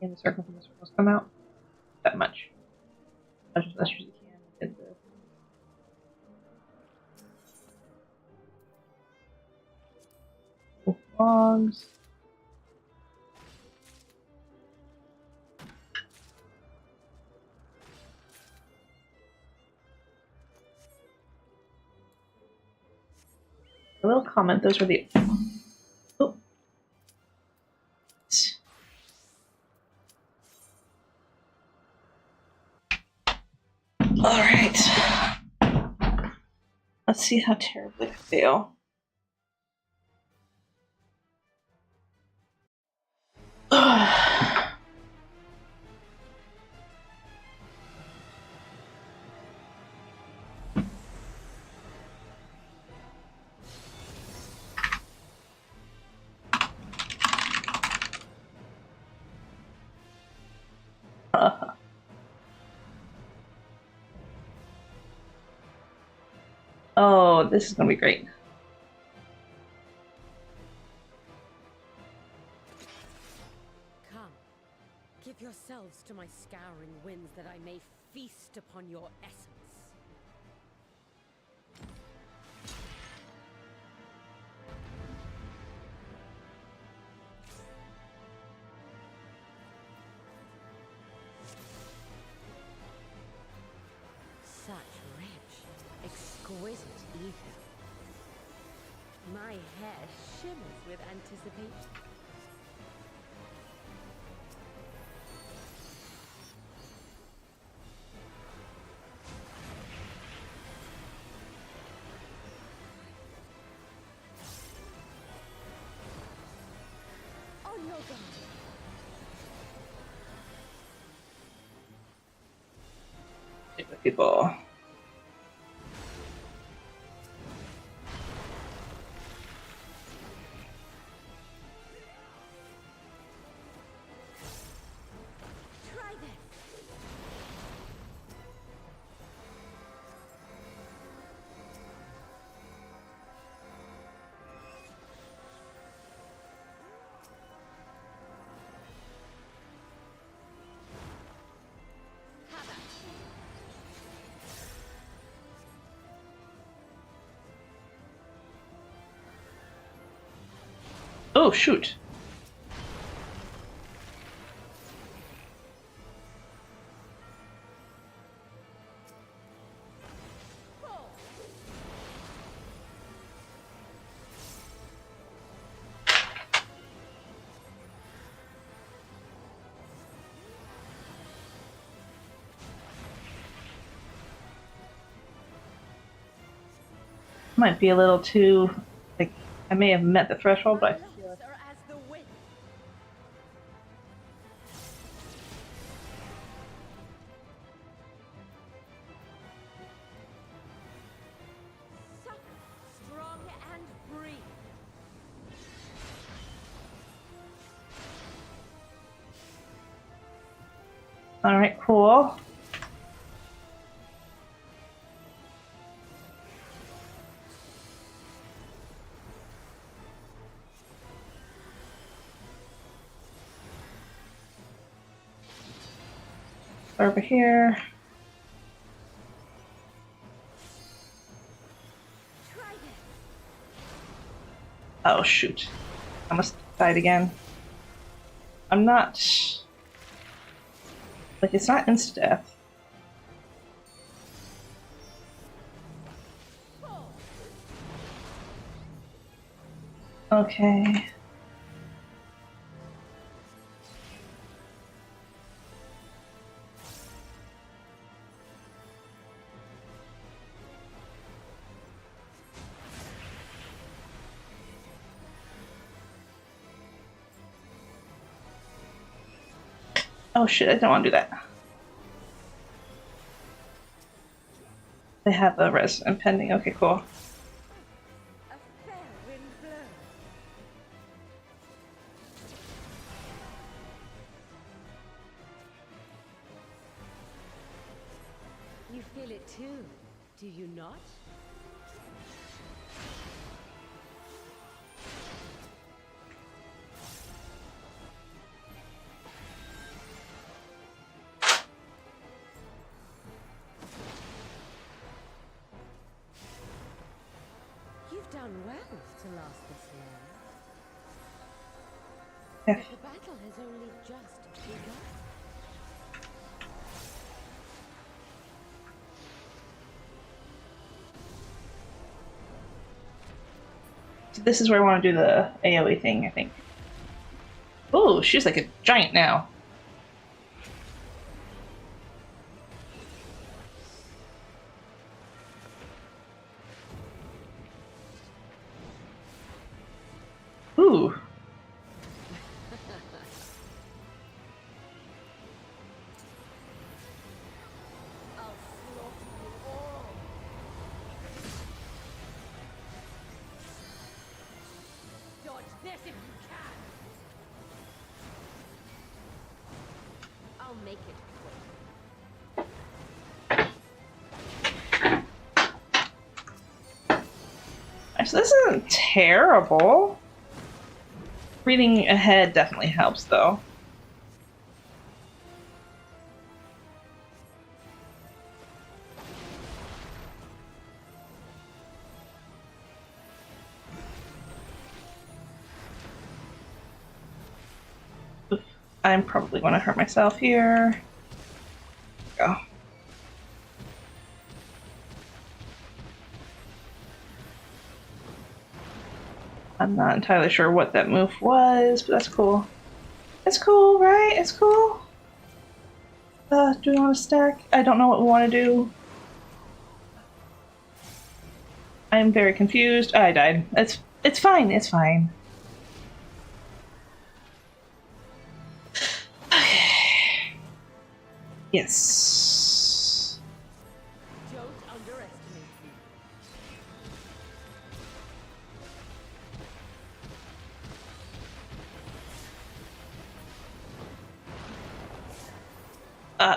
A: And the circle from the circles come out. That much. As much as you can. Get the logs. A little comment, those were the. Oh. Alright. Let's see how terribly I fail. Oh, this is gonna be great.
B: Come, give yourselves to my scouring winds that I may feast upon your essence. Such rich, exquisite ether. My hair shimmers with anticipation. On your guard.
A: People.
B: Try this.
A: Oh, shoot. Might be a little too, like, I may have met the threshold, but I feel like
B: As the wind. Soft, strong, and free.
A: Alright, cool. Over here. Oh shoot. I must have died again. I'm not... Like, it's not insta-death. Okay. Oh shit, I don't want to do that. They have a resident pending. Okay, cool.
B: A fair wind blows. You feel it too, do you not? You've done well to last this long.
A: Yeah.
B: But the battle has only just begun.
A: So this is where I want to do the AoE thing, I think. Oh, she's like a giant now. Ooh.
B: I'll slaughter you all. Dodge this if you can. I'll make it quick.
A: So this isn't terrible. Reading ahead definitely helps, though. Oof. I'm probably going to hurt myself here. Go. I'm not entirely sure what that move was, but that's cool. It's cool, right? It's cool. Do we want to stack? I don't know what we want to do. I'm very confused. I died. It's fine. It's fine. Okay. Yes.
B: Don't underestimate me.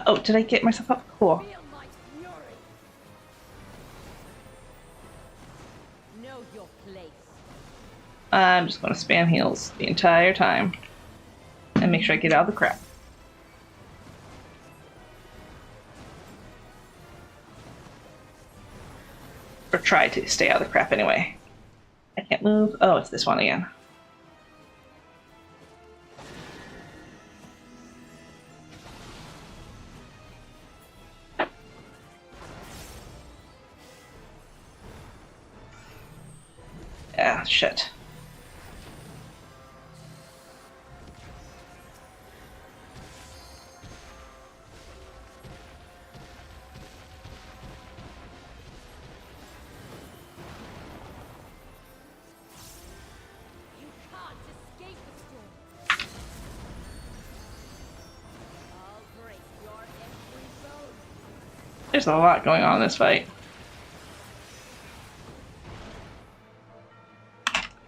A: Oh, did I get myself up? Cool.
B: Feel my fury. Know your place.
A: I'm just going to spam heals the entire time. And make sure I get out of the crap. Or try to stay out of the crap anyway. I can't move. Oh, it's this one again. Ah, shit.
B: You can't escape the storm. I'll break your every bone.
A: There's a lot going on in this fight.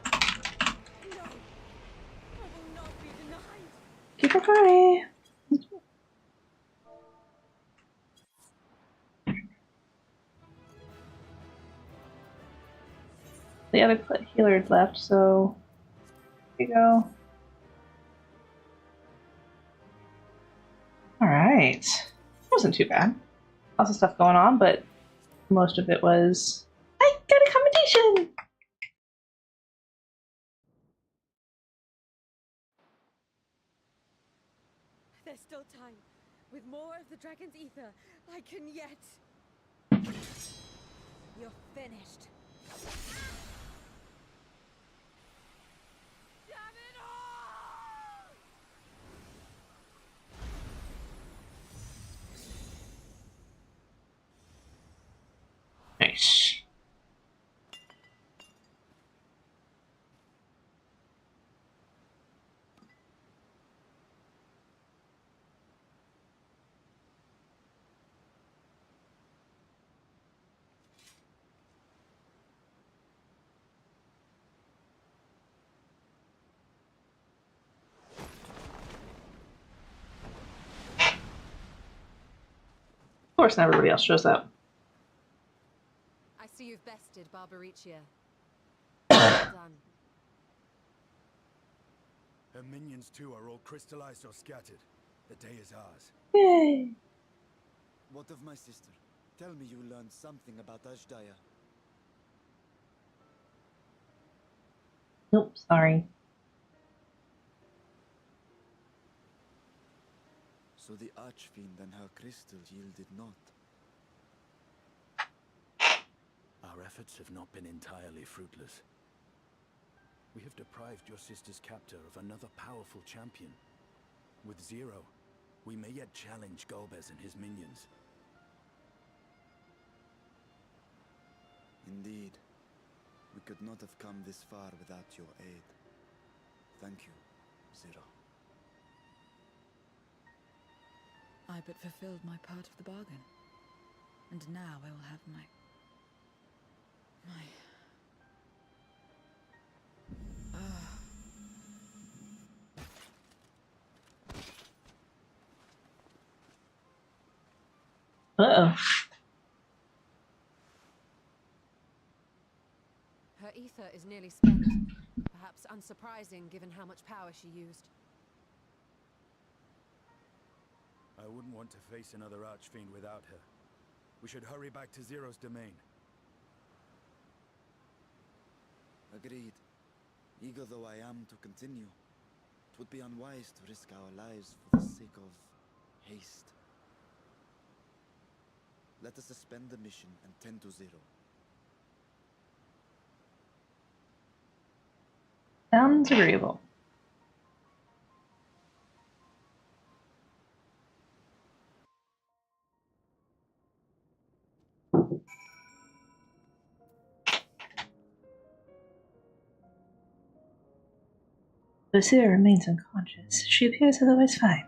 B: No, I will not be denied.
A: Keep her going. The other healer left, so here you go. Alright. Wasn't too bad. Lots of stuff going on, but most of it was... I got a commendation!
B: There's still time. With more of the dragon's ether, I can yet... You're finished. Damn it all!
A: Nice. Of course, everybody else shows up.
B: I see you've bested Barbaricia. Well done.
C: Her minions too are all crystallized or scattered. The day is ours.
A: Yay!
D: What of my sister? Tell me you learned something about Ashdaya.
A: Nope, sorry.
D: So the Archfiend and her crystal yielded not.
C: Our efforts have not been entirely fruitless. We have deprived your sister's captor of another powerful champion. With Zero, we may yet challenge Golbez and his minions.
D: Indeed. We could not have come this far without your aid. Thank you, Zero.
E: I but fulfilled my part of the bargain. And now I will have my...
A: Uh-oh.
B: Her ether is nearly spent. Perhaps unsurprising given how much power she used.
C: I wouldn't want to face another Archfiend without her. We should hurry back to Zero's domain.
D: Agreed. Eager though I am to continue, it would be unwise to risk our lives for the sake of haste. Let us suspend the mission and tend to Zero.
A: Sounds agreeable. Lucia remains unconscious. She appears otherwise fine.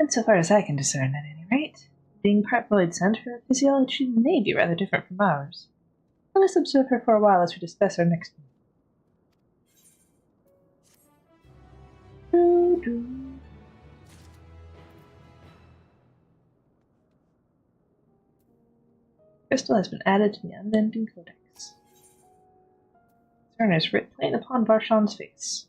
A: Insofar as I can discern, at any rate. Being part void sent, her physiology may be rather different from ours. Let us observe her for a while as we discuss our next move. Crystal has been added to the Unending Codex. Turn is writ plain upon Varshan's face.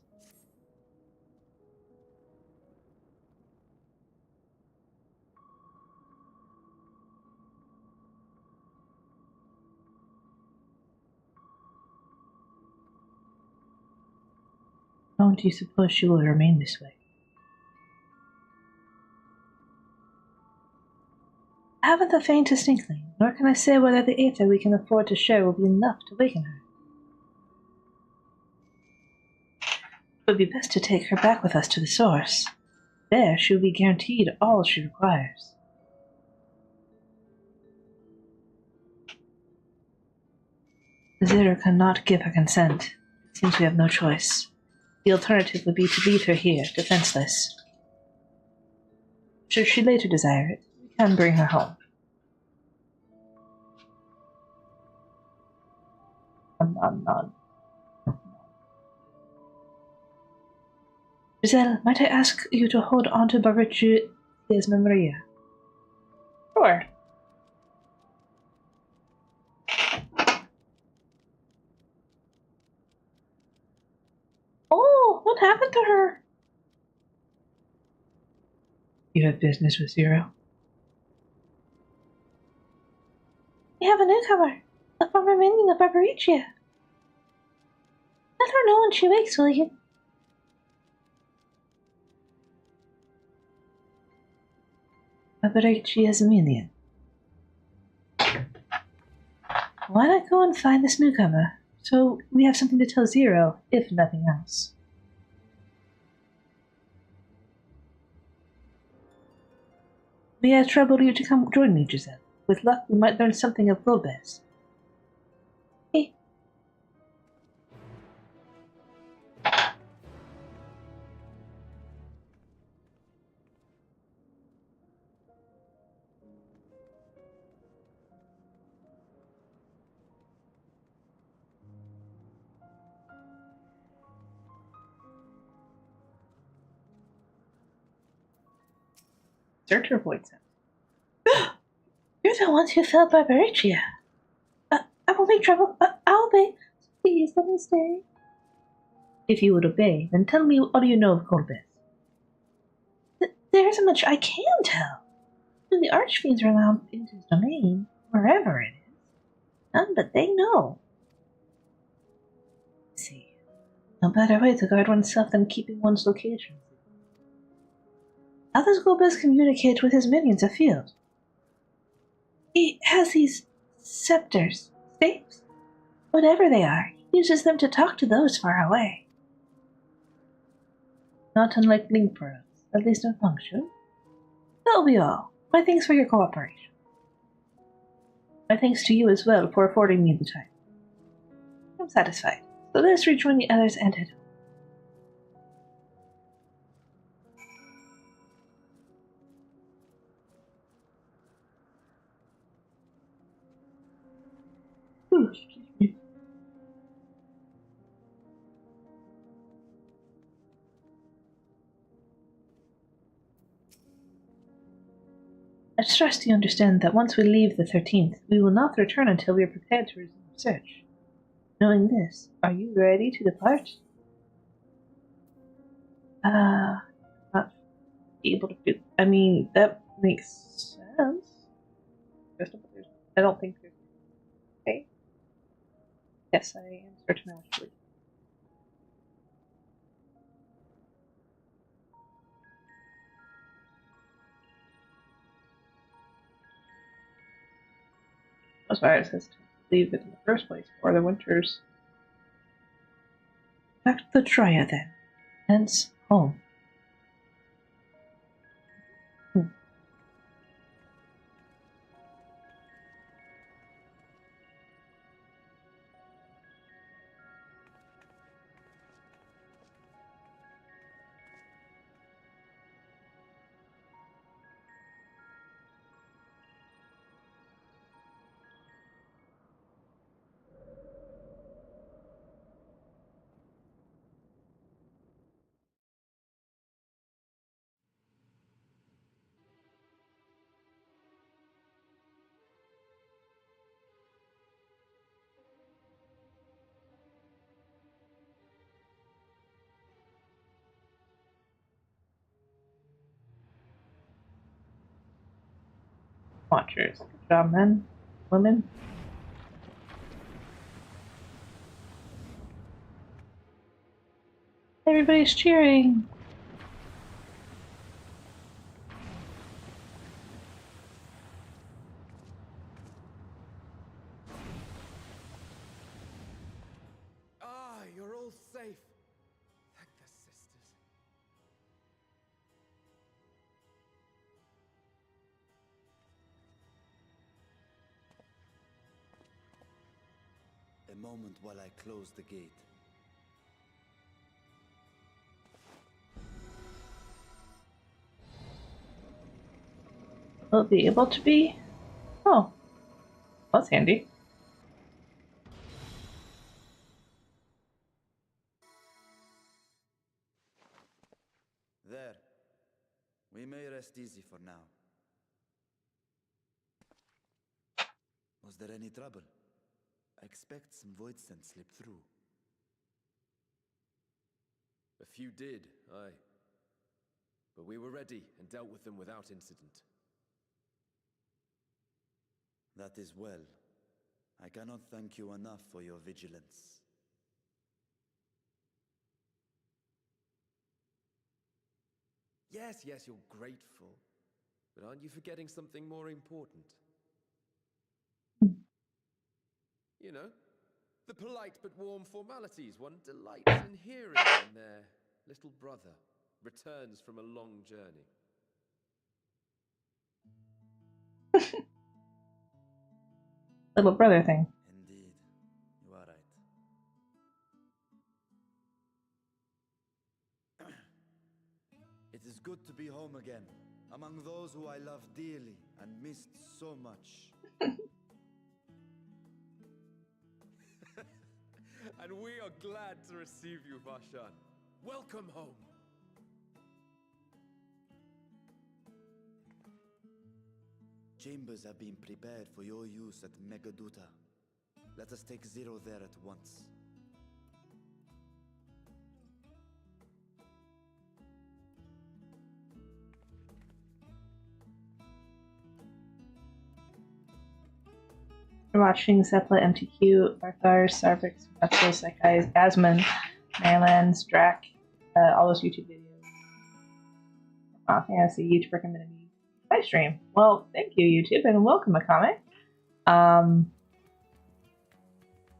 A: How long do you suppose she will remain this way? I haven't the faintest inkling, nor can I say whether the aether we can afford to share will be enough to waken her. It would be best to take her back with us to the source. There she will be guaranteed all she requires. Zero cannot give her consent. It seems we have no choice. The alternative would be to leave her here, defenseless. Should she later desire it, we can bring her home. Nod. Giselle, might I ask you to hold on to Barbarichia's memoria? Sure. What happened to her? You have business with Zero? We have a newcomer, a former minion of Barbaricia. Let her know when she wakes, will you? Barbaricia's minion. Why not go and find this newcomer, so we have something to tell Zero, if nothing else. May I trouble you to come join me, Giselle? With luck, we might learn something of Golbez. Hey. Searcher points out. You're the ones who fell Barbaricia. I will make trouble. I'll obey. Please let me stay. If you would obey, then tell me what do you know of Golbez? There isn't much I can tell. When the archfiends are allowed into his domain, wherever it is, none but they know. See, no better way to guard oneself than keeping one's location. How does Golbez communicate with his minions afield? He has these scepters, staves, whatever they are. He uses them to talk to those far away. Not unlike link pearls, at least in function. That'll be all. My thanks for your cooperation. My thanks to you as well for affording me the time. I'm satisfied, so let us rejoin the others and head home. Excuse me. I trust you understand that once we leave the 13th, we will not return until we are prepared to resume search. Knowing this, are you ready to depart? Not able to do. I mean, that makes sense. I don't think there's. Okay. Yes, I am certain actually. As far as his to leave it in the first place for the winters. Back to the Triad then. Hence, home. Watchers. Good job, men. Women. Everybody's cheering.
D: Ah, you're all safe. Thank the sisters. A moment while I close the gate.
A: Will it be able to be? Oh. That's handy.
D: There. We may rest easy for now. Was there any trouble? I expect some void scent slipped through.
F: A few did, aye. But we were ready and dealt with them without incident.
D: That is well. I cannot thank you enough for your vigilance.
F: Yes, you're grateful. But aren't you forgetting something more important? You know, the polite but warm formalities one delights in hearing when their little brother returns from a long journey.
A: Little brother thing.
D: Indeed, you are right. It is good to be home again, among those who I love dearly and missed so much.
F: And we are glad to receive you, Vashan. Welcome home.
D: Chambers have been prepared for your use at Megaduta. Let us take Zero there at once.
A: We're watching Sepla, MTQ, Arthar, Sarvix, Nexus, Sakai, Asmon, Maylands, Drac, all those YouTube videos. Fantasy, YouTube recommended me my stream. Well, thank you, YouTube, and welcome, Akame.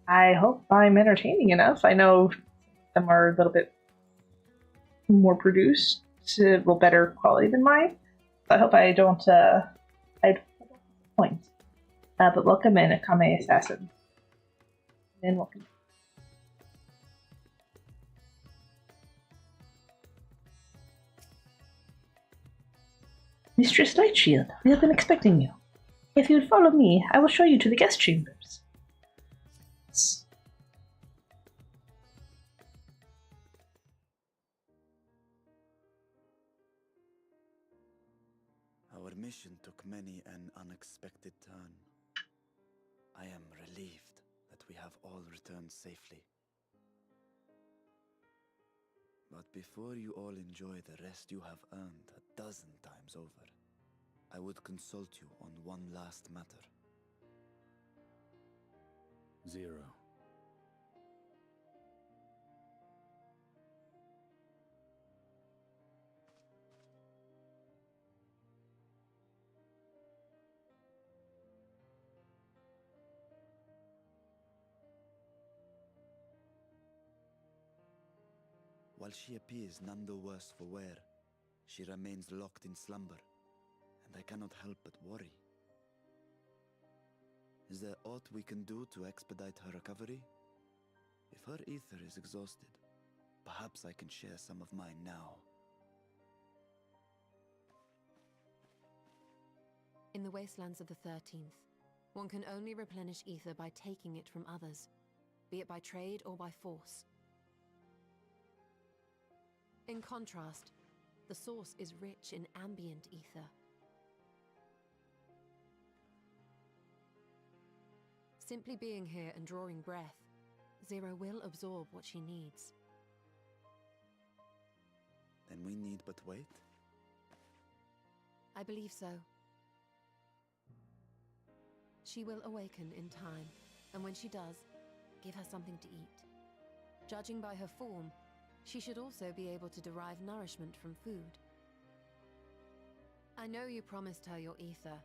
A: I hope I'm entertaining enough. I know some are a little bit more produced, well, better quality than mine. I hope I don't disappoint. But welcome in, Akame Assassin. And welcome. Mistress Lightshield, we have been expecting you. If you would follow me, I will show you to the guest chambers.
D: Our mission took many an unexpected turn. I am relieved that we have all returned safely. But before you all enjoy the rest you have earned 12 times over, I would consult you on one last matter.
C: Zero.
D: While she appears none the worse for wear, she remains locked in slumber, and I cannot help but worry. Is there aught we can do to expedite her recovery? If her ether is exhausted, perhaps I can share some of mine now.
B: In the wastelands of the 13th, one can only replenish ether by taking it from others, be it by trade or by force. In contrast, the source is rich in ambient ether. Simply being here and drawing breath, Zero will absorb what she needs.
D: Then we need but wait?
B: I believe so. She will awaken in time, and when she does, give her something to eat. Judging by her form, she should also be able to derive nourishment from food. I know you promised her your ether,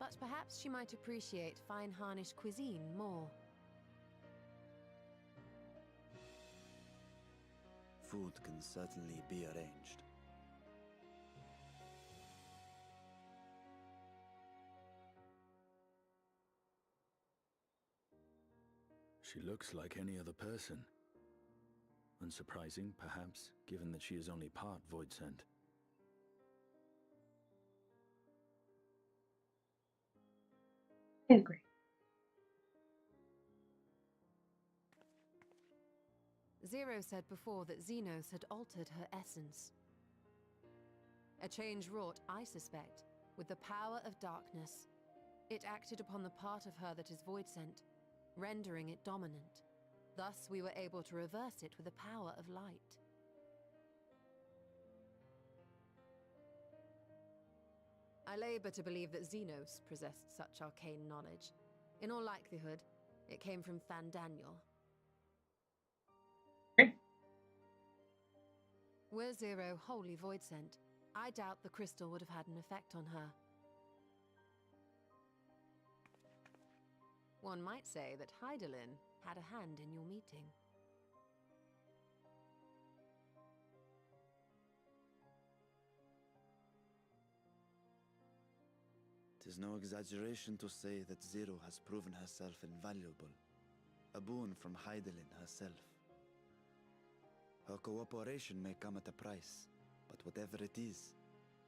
B: but perhaps she might appreciate fine harnish cuisine more.
D: Food can certainly be arranged.
C: She looks like any other person. Unsurprising, perhaps, given that she is only part void sent.
A: I agree.
B: Zero said before that Xenos had altered her essence. A change wrought, I suspect, with the power of darkness. It acted upon the part of her that is void sent, rendering it dominant. Thus we were able to reverse it with the power of light. I labor to believe that Xenos possessed such arcane knowledge. In all likelihood, it came from Thandaniel.
A: Okay.
B: Were Zero wholly void sent, I doubt the crystal would have had an effect on her. One might say that Hydaelyn had a hand in your meeting.
D: 'Tis no exaggeration to say that Zero has proven herself invaluable. A boon from Hydaelyn herself. Her cooperation may come at a price, but whatever it is,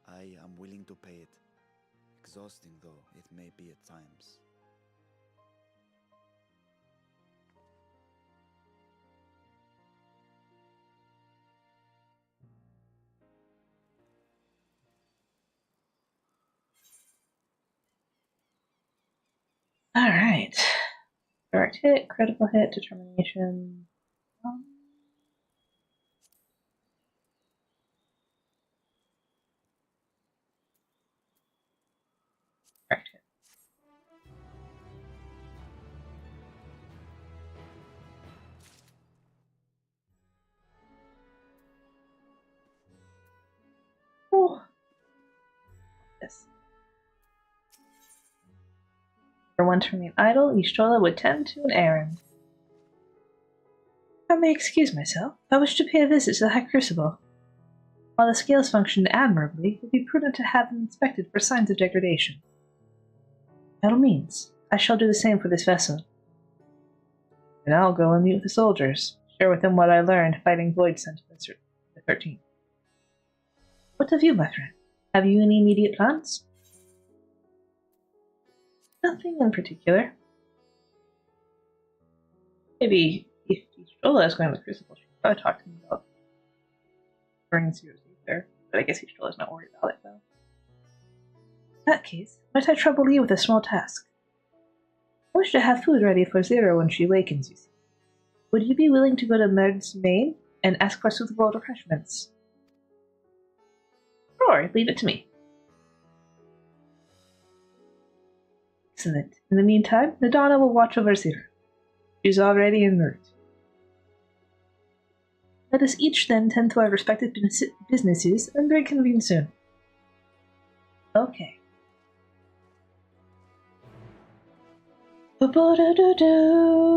D: I am willing to pay it. Exhausting though it may be at times.
A: Alright. Direct hit, critical hit, determination. Direct hit. Oh. This. For one to remain idle, Y'shtola would tend to an errand. I may excuse myself. I wish to pay a visit to the High Crucible. While the scales function admirably, it would be prudent to have them inspected for signs of degradation. By all means, I shall do the same for this vessel. And I'll go and meet with the soldiers, share with them what I learned fighting Void Sent the 13th. What of you, my friend? Have you any immediate plans? Nothing in particular. Maybe if Y'shtola is going to the Crucible, she could probably talk to him about burning Zero's there. But I guess Y'shtola's not worried about it, though. In that case, might I trouble you with a small task? I wish to have food ready for Zero when she awakens, you see. Would you be willing to go to Merd's Main and ask for suitable refreshments? Sure, leave it to me. Excellent. In the meantime, Nadana will watch over Zero. She's already en route. Let us each then tend to our respective businesses and reconvene soon. Okay. Ba-ba-da-da-da.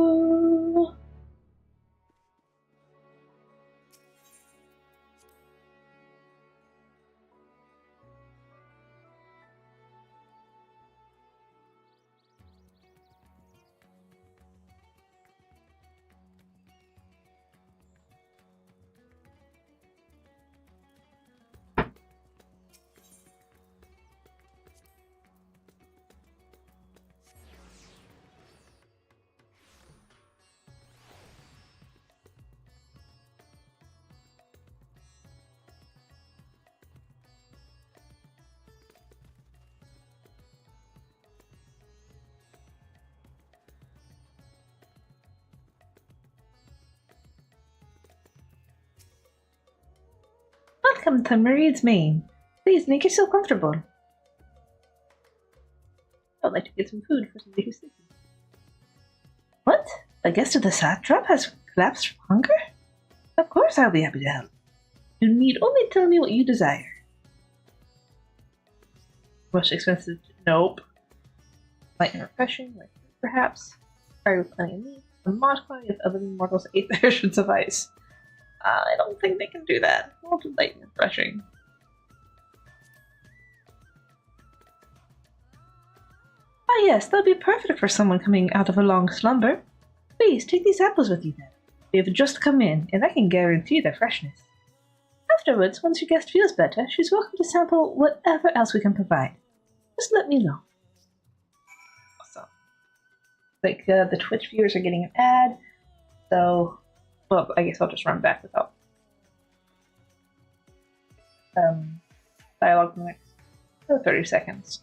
A: Welcome to Mairead's Main. Please make yourself comfortable. I'd like to get some food for somebody who's sleeping. What? A guest of the satrap has collapsed from hunger? Of course I'll be happy to help. You need only tell me what you desire. Most expensive? Nope. Light and refreshing, like perhaps. Fire with plenty of meat. A mod quantity of other mortals 8 there should suffice. I don't think they can do that. I'll do light and refreshing. Ah yes, that'll be perfect for someone coming out of a long slumber. Please, take these apples with you then. They have just come in, and I can guarantee their freshness. Afterwards, once your guest feels better, she's welcome to sample whatever else we can provide. Just let me know. Awesome. Like, the Twitch viewers are getting an ad, so... Well, I guess I'll just run back without dialogue for the next 30 seconds.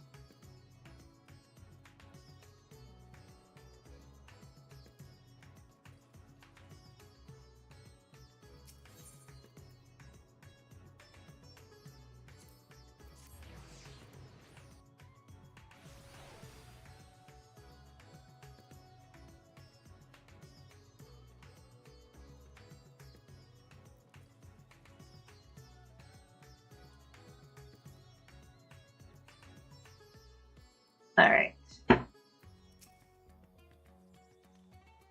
A: Alright.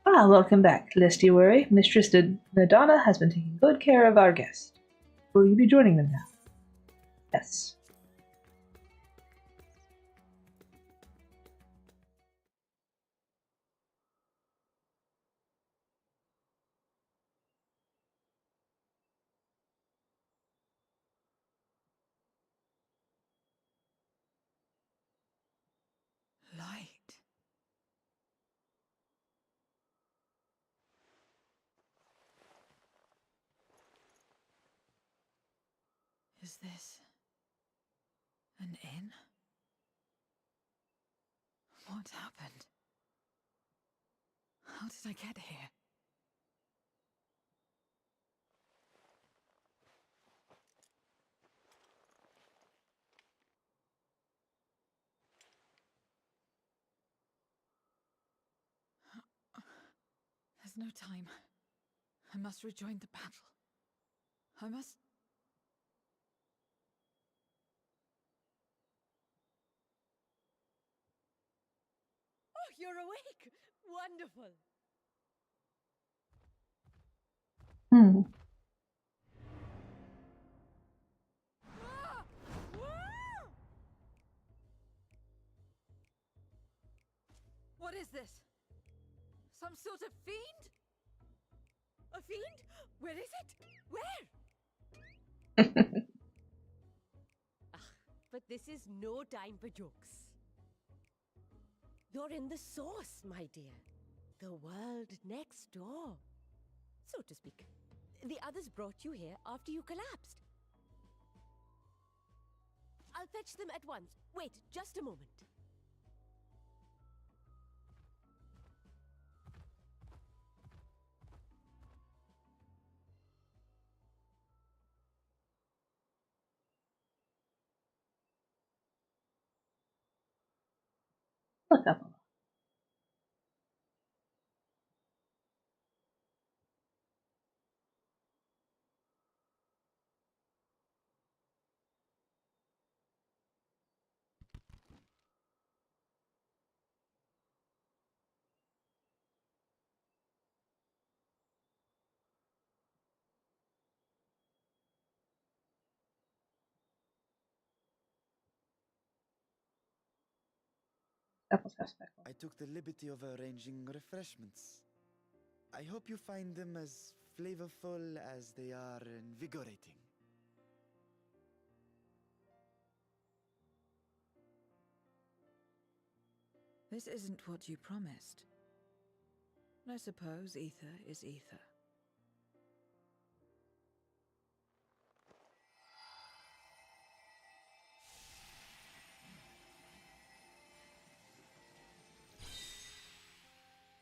A: Welcome back. Lest you worry, Mistress Nadana has been taking good care of our guest. Will you be joining them now? Yes.
E: Light. Is this an inn? What happened? How did I get here? There's no time. I must rejoin the battle. I must...
G: Oh, you're awake! Wonderful! Ah! Ah!
E: What is this? Some sort of fiend?
G: A fiend? Where is it? Where? But this is no time for jokes. You're in the source, my dear. The world next door, so to speak. The others brought you here after you collapsed. I'll fetch them at once. Wait, just a moment.
A: Look up.
D: I took the liberty of arranging refreshments. I hope you find them as flavorful as they are invigorating.
E: This isn't what you promised. I suppose ether is ether.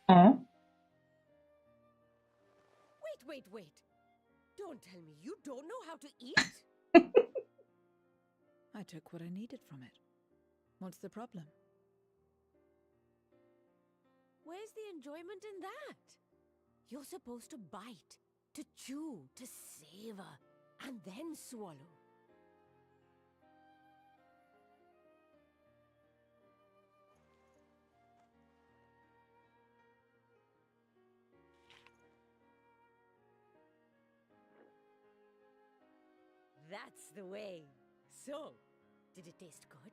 A: Huh?
G: Wait. Don't tell me you don't know how to eat?
E: I took what I needed from it. What's the problem?
G: Where's the enjoyment in that? You're supposed to bite, to chew, to savor, and then swallow. That's the way. So, did it taste good?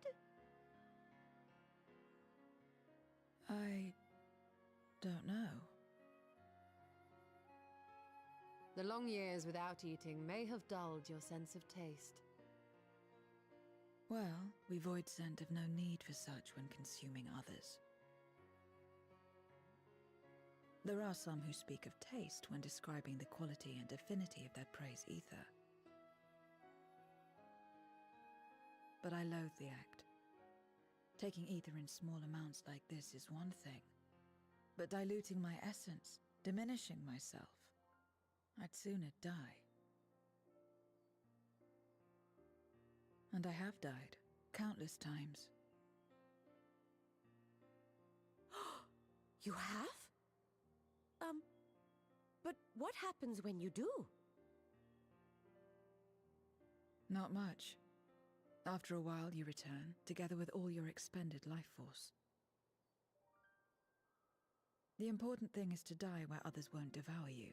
E: I don't know.
B: The long years without eating may have dulled your sense of taste.
E: Well, we void scent have no need for such when consuming others. There are some who speak of taste when describing the quality and affinity of their prey's ether. But I loathe the act. Taking ether in small amounts like this is one thing, but diluting my essence, diminishing myself, I'd sooner die. And I have died, countless times.
G: You have? But what happens when you do?
E: Not much. After a while, you return, together with all your expended life force. The important thing is to die where others won't devour you.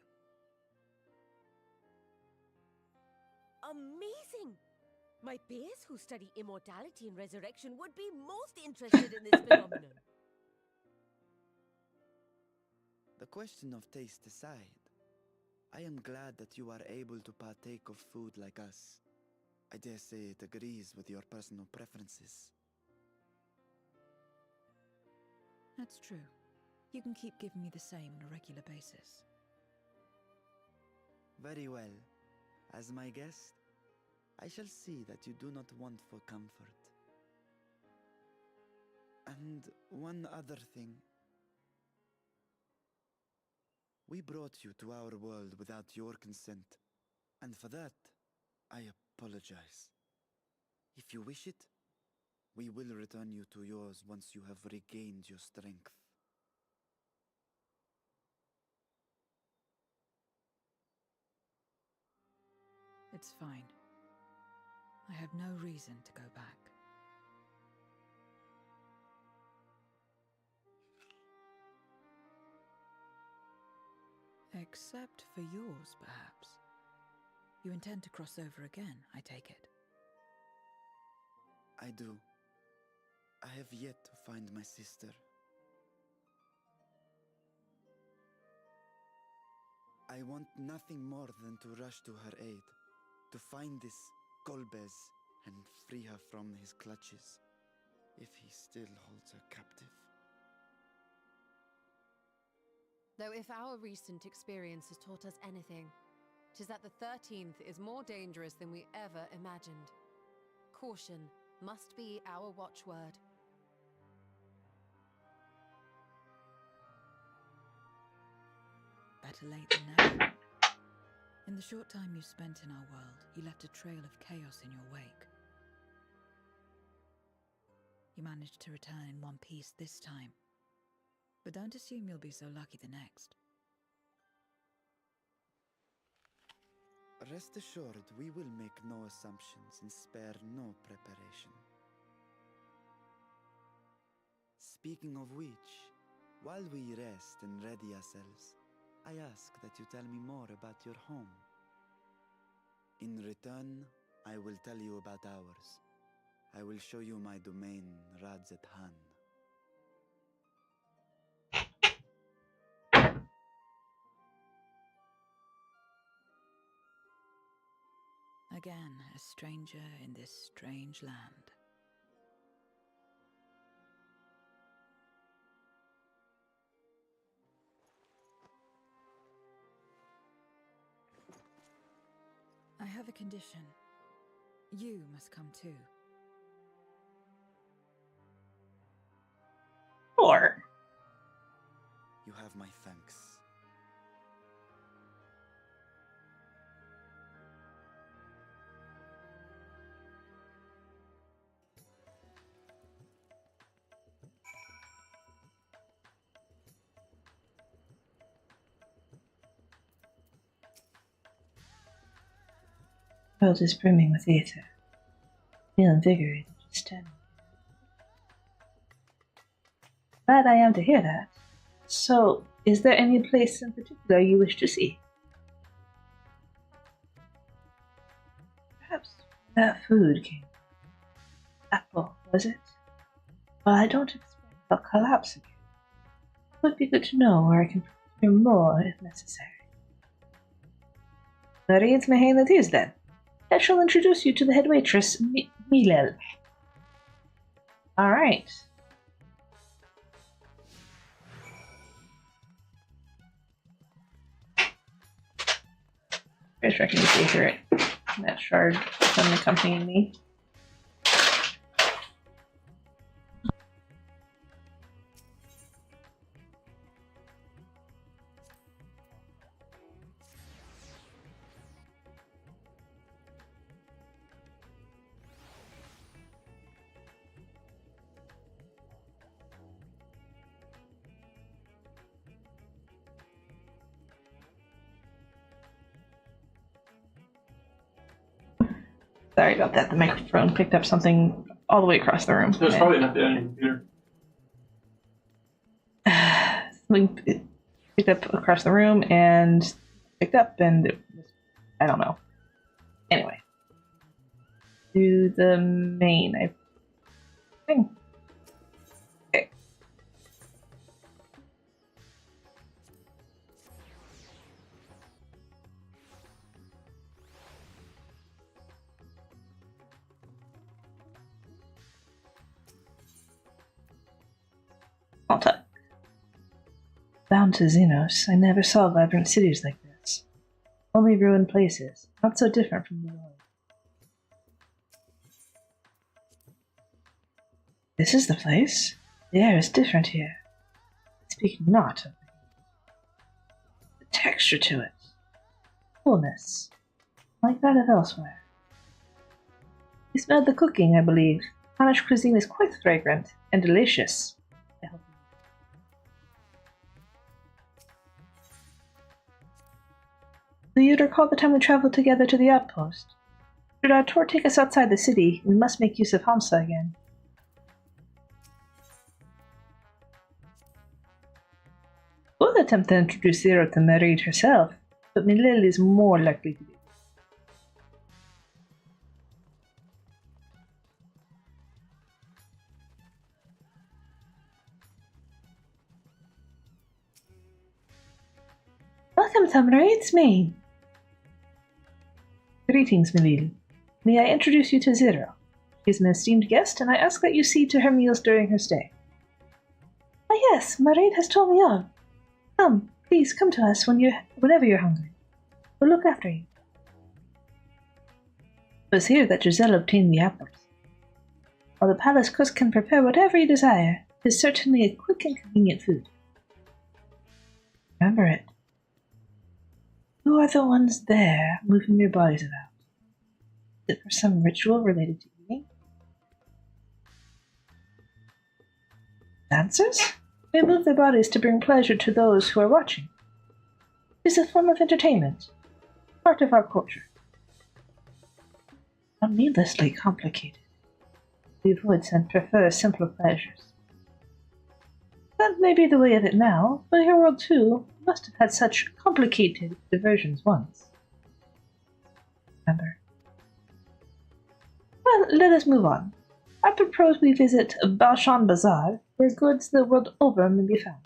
G: Amazing! My peers who study immortality and resurrection would be most interested in this phenomenon.
D: The question of taste aside, I am glad that you are able to partake of food like us. I dare say it agrees with your personal preferences.
E: That's true. You can keep giving me the same on a regular basis.
D: Very well. As my guest, I shall see that you do not want for comfort. And one other thing. We brought you to our world without your consent, and for that, I apologize. If you wish it, we will return you to yours once you have regained your strength.
E: It's fine. I have no reason to go back. Except for yours, perhaps. You intend to cross over again, I take it.
D: I do. I have yet to find my sister. I want nothing more than to rush to her aid, to find this Golbez and free her from his clutches, if he still holds her captive.
B: Though if our recent experience has taught us anything, 'tis that the 13th is more dangerous than we ever imagined. Caution must be our watchword.
E: Better late than never. In the short time you spent in our world, you left a trail of chaos in your wake. You managed to return in one piece this time. But don't assume you'll be so lucky the next.
D: Rest assured, we will make no assumptions and spare no preparation. Speaking of which, while we rest and ready ourselves, I ask that you tell me more about your home. In return, I will tell you about ours. I will show you my domain, Radzet Han.
E: Again, a stranger in this strange land. I have a condition. You must come too.
A: Or
D: You have my thanks.
A: the world is brimming with ether. Feel invigorated just standing. Glad I am to hear that. So, is there any place in particular you wish to see? Perhaps that food came. Apple, was it? Well, I don't expect I'll collapse again. It would be good to know where I can procure more if necessary. It's Mahane it is then. I shall introduce you to the head waitress, Milel. Alright. First reckon to secret. That shard from accompanying me. Sorry about that. The microphone picked up something all the way across the room.
H: There's probably nothing on your computer.
A: Something picked up across the room and picked up, and it was, I don't know. Anyway, to the main, I think. Okay. Malta. Bound to Xenos, I never saw vibrant cities like this. Only ruined places, not so different from the world. This is the place. The air is different here. Speak not of the texture to it. Coolness. Like that of elsewhere. You smelled the cooking, I believe. Spanish cuisine is quite fragrant and delicious. I hope. Do you recall the time we traveled together to the outpost? Should our tour take us outside the city, we must make use of Hamsa again. Both attempt to introduce Zero to Marid herself, but Milil is more likely to be. Welcome to Marid's Main. Greetings, Milil. May I introduce you to Zero? She is an esteemed guest, and I ask that you see to her meals during her stay. Ah yes, Marid has told me all. Come, please come to us whenever you're hungry. We'll look after you. It was here that Giselle obtained the apples. While the palace cook can prepare whatever you desire, it is certainly a quick and convenient food. Remember it. Who are the ones there moving their bodies about? Is it for some ritual related to eating? Dancers? They move their bodies to bring pleasure to those who are watching. It is a form of entertainment, part of our culture. Not needlessly complicated. We avoid and prefer simpler pleasures. That may be the way of it now, but your world too must have had such complicated diversions once. Remember. Well, let us move on. I propose we visit Balshan Bazaar, where goods the world over may be found.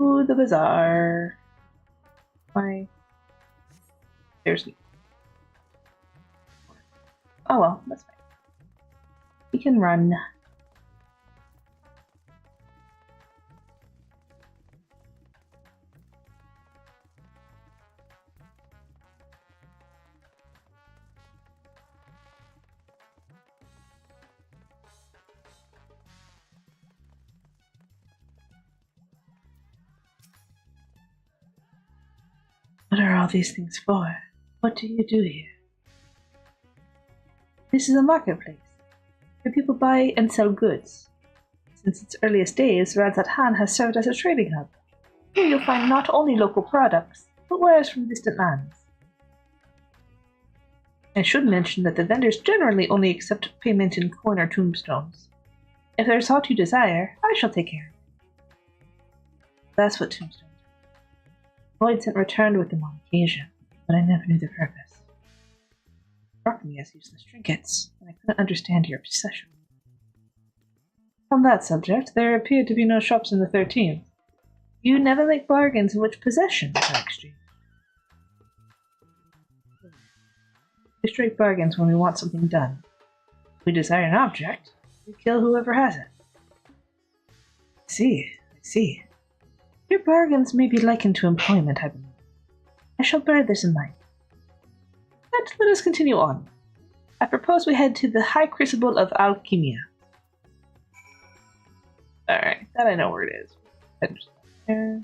A: Ooh, the bazaar. Why? There's. Oh well, that's fine. We can run. What are all these things for? What do you do here? This is a marketplace, where people buy and sell goods. Since its earliest days, Radzat Han has served as a trading hub. Here you'll find not only local products, but wares from distant lands. I should mention that the vendors generally only accept payment in coin or tombstones. If there's aught you desire, I shall take care of it. That's what tombstones are. Lloyd sent returned with them on occasion, but I never knew the purpose. Struck me as useless trinkets, and I couldn't understand your obsession. On that subject, there appeared to be no shops in the 13th. You never make bargains in which possessions are exchanged. We strike bargains when we want something done. If we desire an object, we kill whoever has it. I see. Your bargains may be likened to employment, I believe. I shall bear this in mind. But let us continue on. I propose we head to the High Crucible of Alchemia. Alright, that I know where it is. There.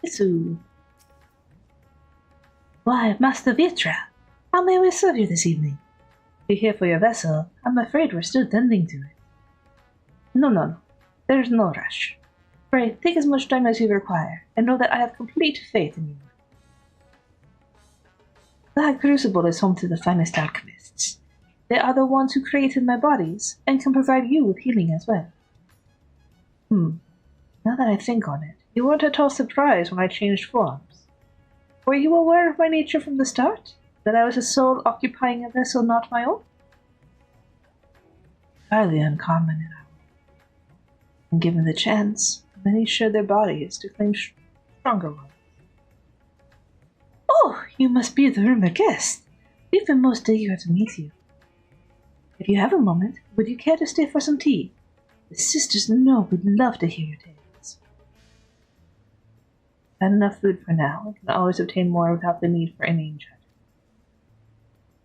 A: Isu. Why, Master Vitra, how may we serve you this evening? We're here for your vessel. I'm afraid we're still tending to it. No. There's no rush. Pray, take as much time as you require, and know that I have complete faith in you. The Crucible is home to the finest alchemists. They are the ones who created my bodies, and can provide you with healing as well. Now that I think on it, you weren't at all surprised when I changed forms. Were you aware of my nature from the start? That I was a soul occupying a vessel not my own? Highly uncommon in our world. And given the chance, many shed their bodies to claim stronger ones. Oh, you must be the rumored guest. We've been most eager to meet you. If you have a moment, would you care to stay for some tea? The sisters know we'd love to hear your tales. I've had enough food for now. I can always obtain more without the need for any charge.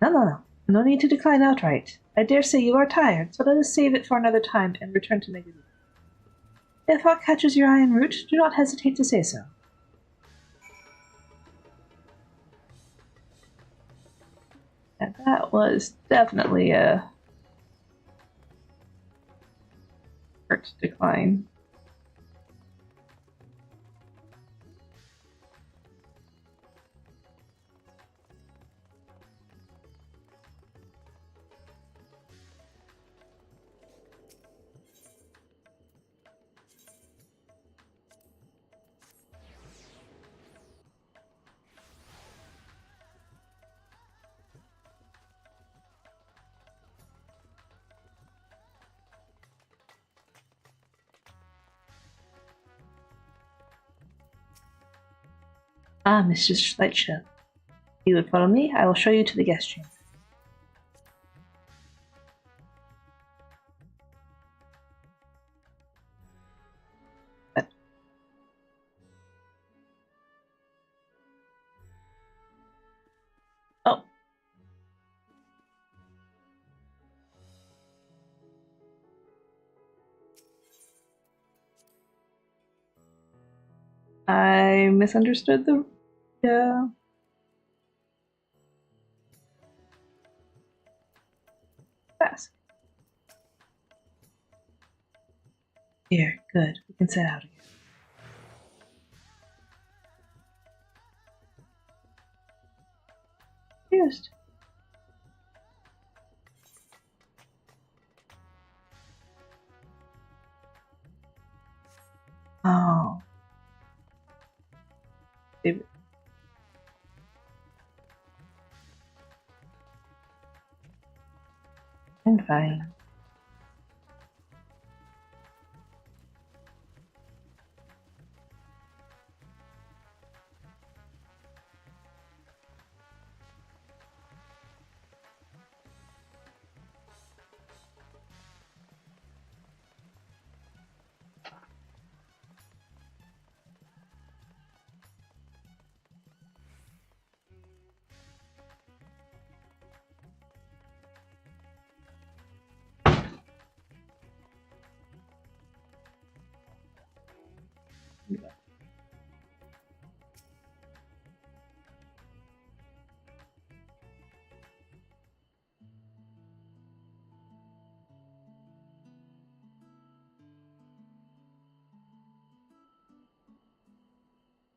A: No. No need to decline outright. I dare say you are tired, so let us save it for another time and return to Megadoo. If aught catches your eye en route, do not hesitate to say so. And that was definitely a hurt decline. Ah, Mrs. Schleicher. If you would follow me, I will show you to the guest chamber. Oh. I misunderstood the task. Here, good. We can set out again. Used. Oh. Favorite. I'm fine.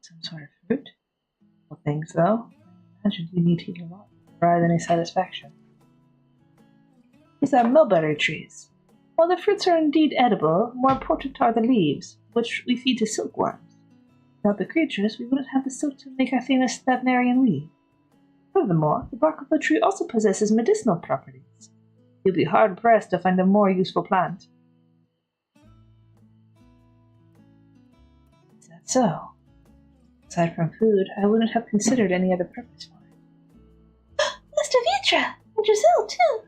A: Some sort of fruit? Well, things though. I imagine you need to eat a lot rather than a satisfaction. These are mulberry trees. While the fruits are indeed edible, more important are the leaves, which we feed to silkworms. Without the creatures, we wouldn't have the silk to make our famous Stavnarian weave. Furthermore, the bark of the tree also possesses medicinal properties. You'll be hard-pressed to find a more useful plant. Is that so? Aside from food, I wouldn't have considered any other purpose for it. Mr. Vitra! And Giselle, too!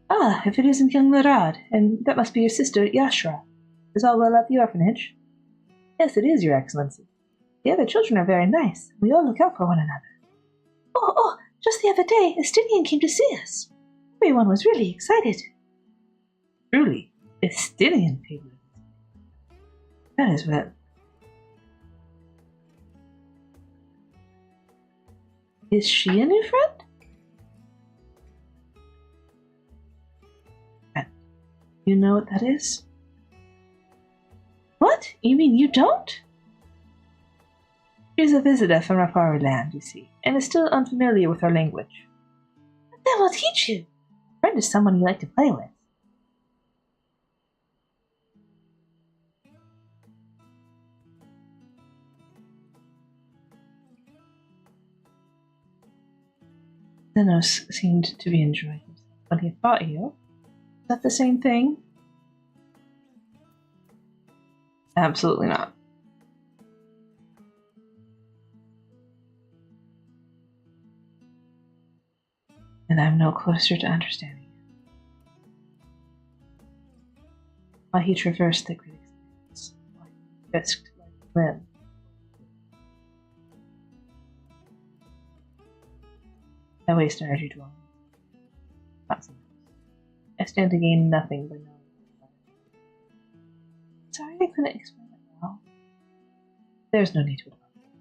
A: Ah, if it isn't young Larad, and that must be your sister, Yashra. Is all well at the orphanage? Yes, it is, Your Excellency. The other children are very nice. We all look out for one another. Oh, just the other day, a Stygian came to see us. Everyone was really excited. Truly, Estinian piglets. That is what. Is she a new friend? You know what that is? What? You mean you don't? She's a visitor from a foreign land, you see, and is still unfamiliar with our language. Then we'll teach you. A friend is someone you like to play with. Zenos seemed to be enjoying himself when he fought you. Is that the same thing? Absolutely not. And I'm no closer to understanding it. Why he traversed the great expanse, why he risked life and limb. I waste energy dwelling. Not so much. I stand to gain nothing by knowing. Sorry I couldn't explain it well. There's no need to apologize.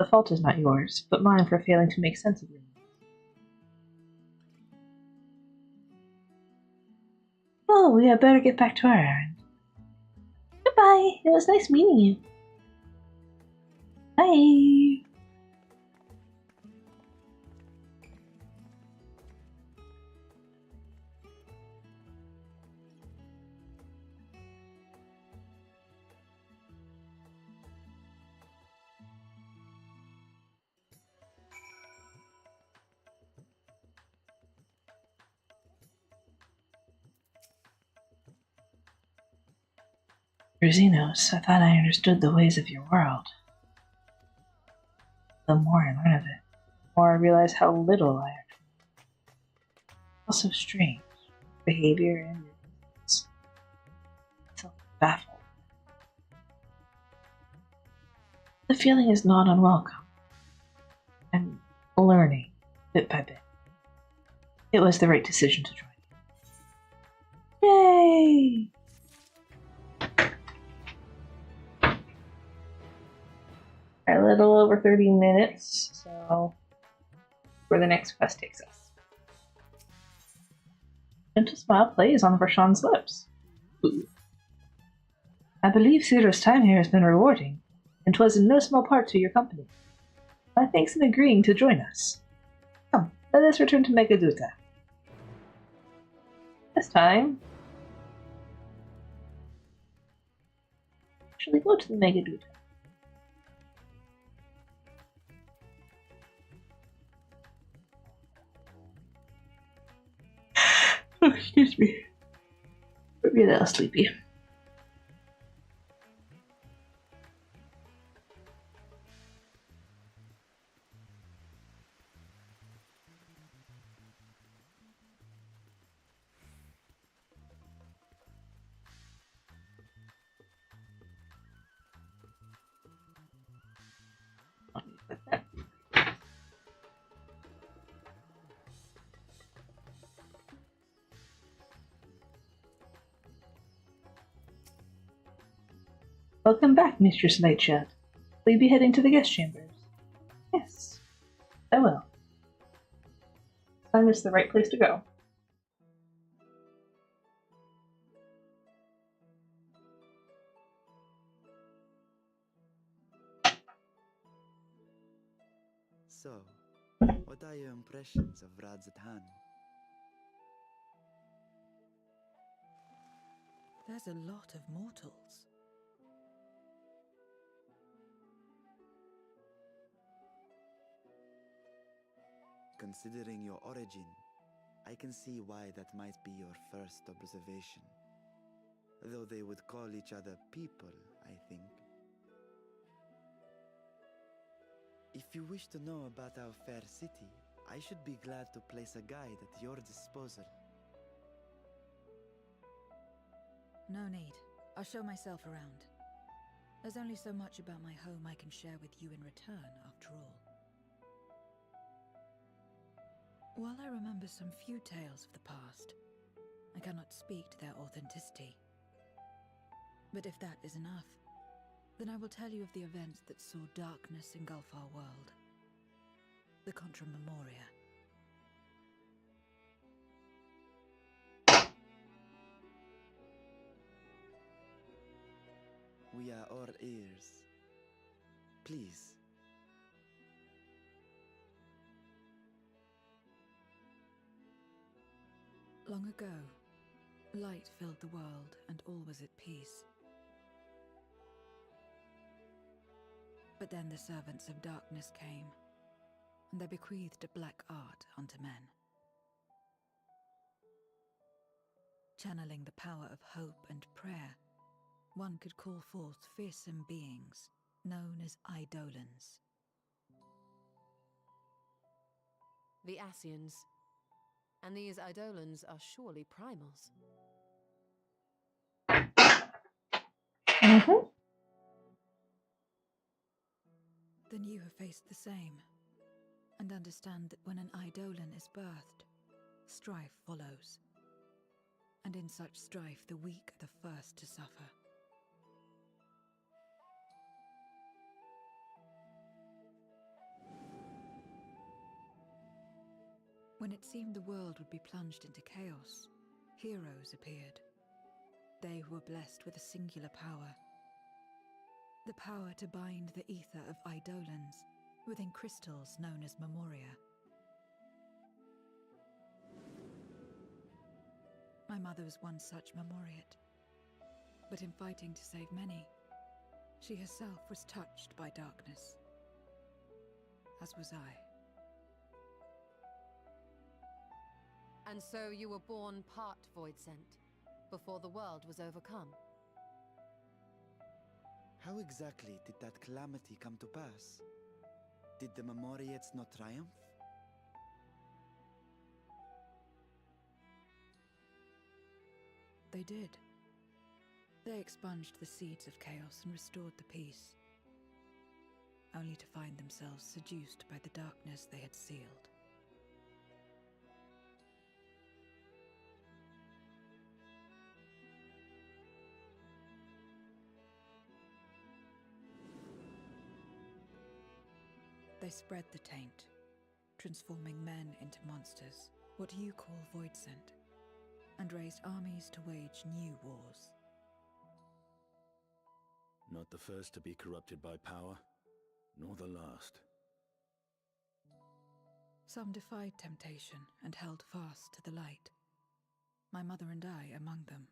A: The fault is not yours, but mine for failing to make sense of your needs. Oh, we had better get back to our errand. Goodbye. It was nice meeting you. Bye. Xenos, I thought I understood the ways of your world. The more I learn of it, the more I realize how little I actually know. Also strange. Behavior and movements. So baffled. The feeling is not unwelcome. I'm learning, bit by bit. It was the right decision to join you. Yay! A little over 30 minutes, so where the next quest takes us. Gentle smile plays on Vershawn's lips. Ooh. I believe Cedar's time here has been rewarding, and 'twas in no small part to your company. My thanks in agreeing to join us. Come, let us return to Megaduta. This time, actually go to the Megaduta. Oh, excuse me. I'm a little sleepy. Welcome back, Mistress Lightshot. Will you be heading to the guest chambers? Yes, I will. Time is the right place to go.
D: So, what are your impressions of Radzatan?
E: There's a lot of mortals.
D: Considering your origin, I can see why that might be your first observation. Though they would call each other people, I think. If you wish to know about our fair city, I should be glad to place a guide at your disposal.
E: No need. I'll show myself around. There's only so much about my home I can share with you in return, after all. While I remember some few tales of the past, I cannot speak to their authenticity. But if that is enough, then I will tell you of the events that saw darkness engulf our world. The Contra Memoria.
D: We are all ears. Please.
E: Long ago, light filled the world and all was at peace. But then the servants of darkness came, and they bequeathed a black art unto men. Channeling the power of hope and prayer, one could call forth fearsome beings known as Eidolons.
B: The Ascians. And these Eidolons are surely primals.
A: Mm-hmm.
E: Then you have faced the same, and understand that when an Eidolon is birthed, strife follows. And in such strife, the weak are the first to suffer. When it seemed the world would be plunged into chaos, heroes appeared. They who were blessed with a singular power. The power to bind the ether of Eidolons within crystals known as Memoria. My mother was one such Memoriate. But in fighting to save many, she herself was touched by darkness. As was I.
B: And so you were born part void sent, before the world was overcome.
D: How exactly did that calamity come to pass? Did the Memoriates not triumph?
E: They did. They expunged the seeds of chaos and restored the peace, only to find themselves seduced by the darkness they had sealed. They spread the taint, transforming men into monsters, what you call void sent, and raised armies to wage new wars.
C: Not the first to be corrupted by power, nor the last.
E: Some defied temptation and held fast to the light. My mother and I among them.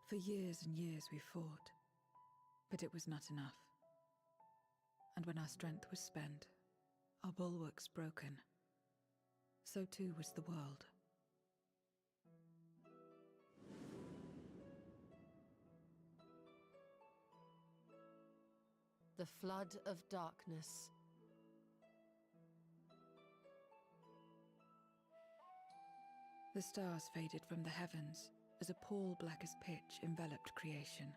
E: For years and years we fought, but it was not enough. And when our strength was spent, our bulwarks broken, so too was the world.
B: The flood of darkness.
E: The stars faded from the heavens as a pall black as pitch enveloped creation.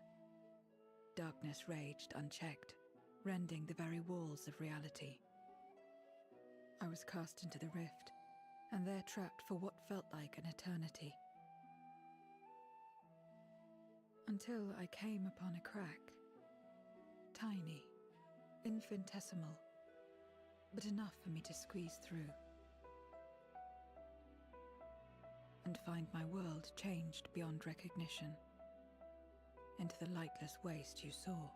E: Darkness raged unchecked, rending the very walls of reality. I was cast into the rift, and there trapped for what felt like an eternity. Until I came upon a crack. Tiny, infinitesimal, but enough for me to squeeze through. And find my world changed beyond recognition, into the lightless waste you saw.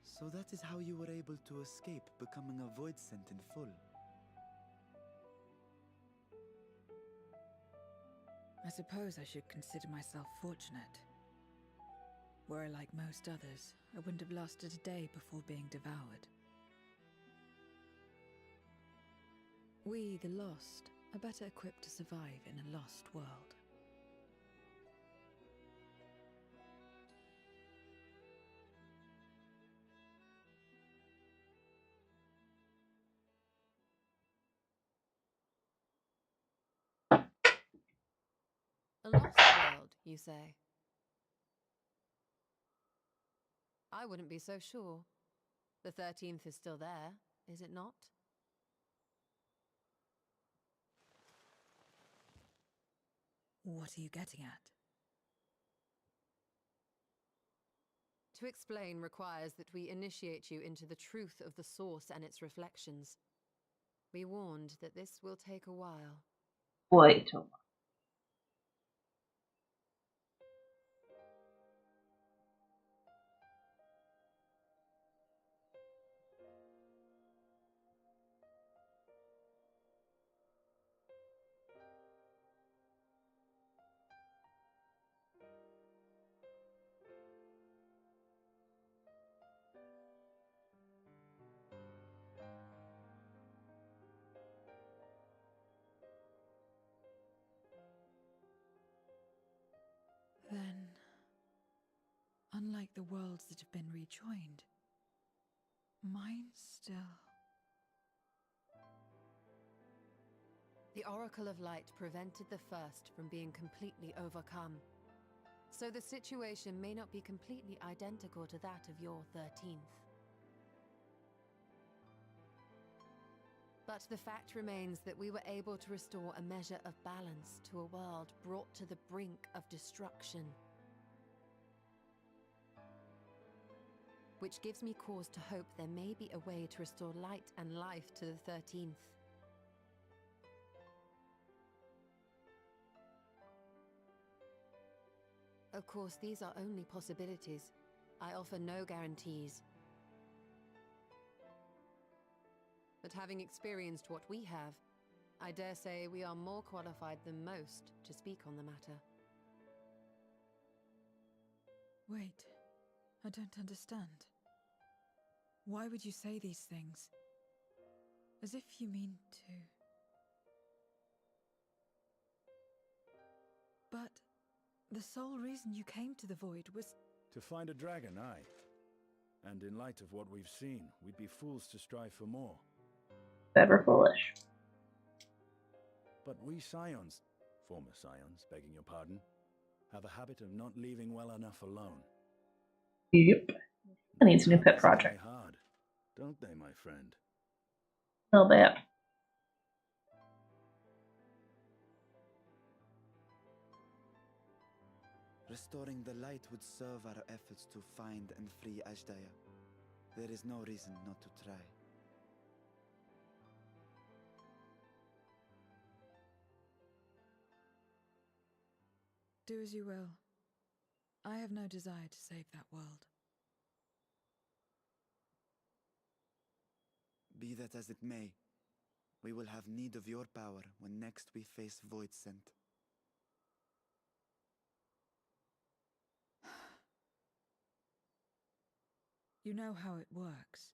D: So that is how you were able to escape becoming a void sent in full.
E: I suppose I should consider myself fortunate. Were I like most others, I wouldn't have lasted a day before being devoured. We, the lost, are better equipped to survive in a lost world.
B: A lost world, you say? I wouldn't be so sure. The 13th is still there, is it not?
E: What are you getting at?
B: To explain requires that we initiate you into the truth of the source and its reflections. We warned that this will take a while.
A: Wait a while.
E: Then, unlike the worlds that have been rejoined, mine still...
B: The Oracle of Light prevented the first from being completely overcome. So the situation may not be completely identical to that of your 13th. But the fact remains that we were able to restore a measure of balance to a world brought to the brink of destruction. Which gives me cause to hope there may be a way to restore light and life to the 13th. Of course, these are only possibilities. I offer no guarantees. But having experienced what we have, I dare say we are more qualified than most to speak on the matter.
E: Wait, I don't understand. Why would you say these things? As if you mean to... But the sole reason you came to the Void was...
C: To find a dragon, aye. And in light of what we've seen, we'd be fools to strive for more.
A: Ever foolish.
C: But we Scions, former Scions, begging your pardon, have a habit of not leaving well enough alone.
A: Yep. I need a new pet project.
C: Try hard, don't they, my friend?
A: A little bit.
D: Restoring the light would serve our efforts to find and free Ashdaya. There is no reason not to try.
E: Do as you will. I have no desire to save that world.
D: Be that as it may, we will have need of your power when next we face Voidsent.
E: You know how it works.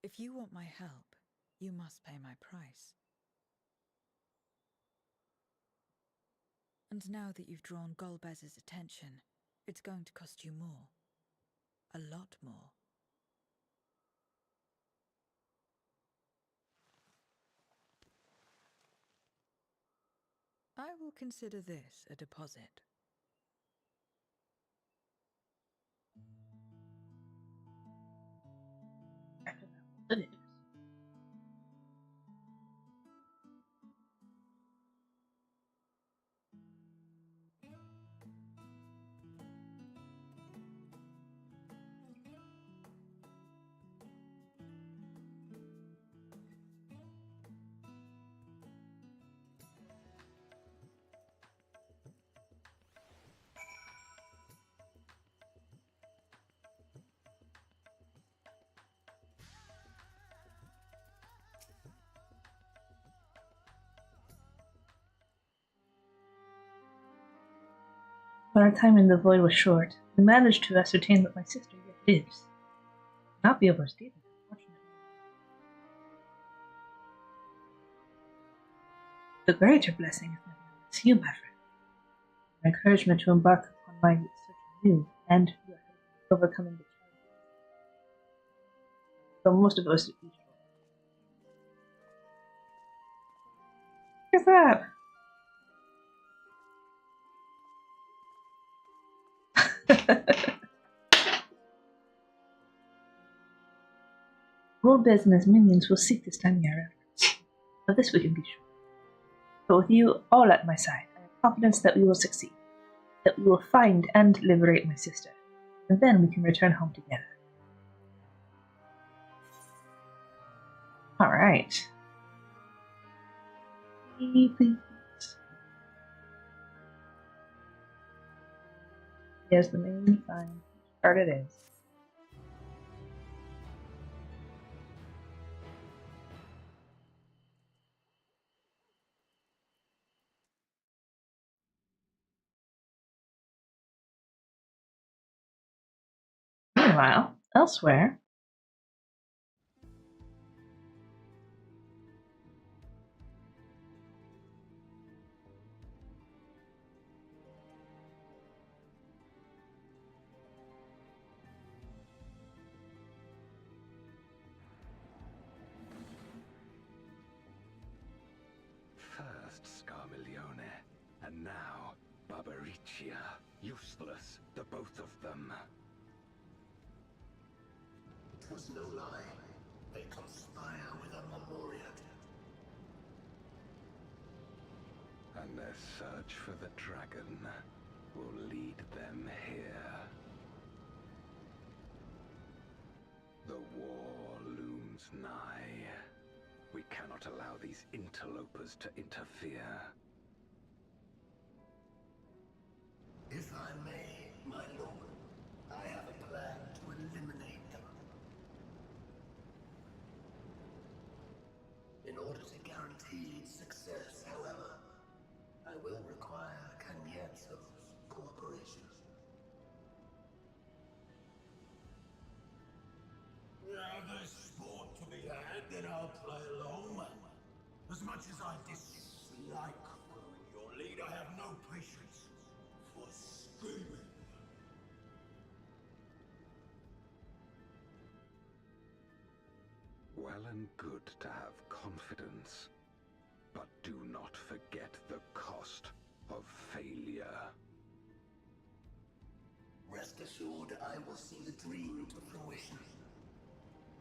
E: If you want my help, you must pay my price. And now that you've drawn Golbez's attention, it's going to cost you more. A lot more. I will consider this a deposit.
A: It is. But our time in the Void was short. We managed to ascertain that my sister yet lives. Not be overstated, unfortunately. The greater blessing is that I see you, my friend. An encouragement to embark upon my search anew, and your help in overcoming the challenges. Though most of us each What's that? Golbez and his minions will seek to stand our efforts. Of this we can be sure. But with you all at my side, I have confidence that we will succeed, that we will find and liberate my sister, and then we can return home together. Alright. Please. Here's the main fine card it is. Meanwhile, elsewhere,
C: First Scarmiglione, and now Barbariccia. Useless, the both of them.
H: It was no lie. They conspire with a Memoriat.
C: And their search for the dragon will lead them here. The war looms nigh. We cannot allow these interlopers to interfere.
H: If I may, my lord, I have a plan to eliminate them. In order to guarantee success, however, I will require Cagnezzo's cooperation. There's sport to be had, then I'll play along. As much as I dislike following your lead, I have no patience for screaming.
C: Well and good to have confidence, but do not forget the cost of failure.
H: Rest assured, I will see the dream to fruition.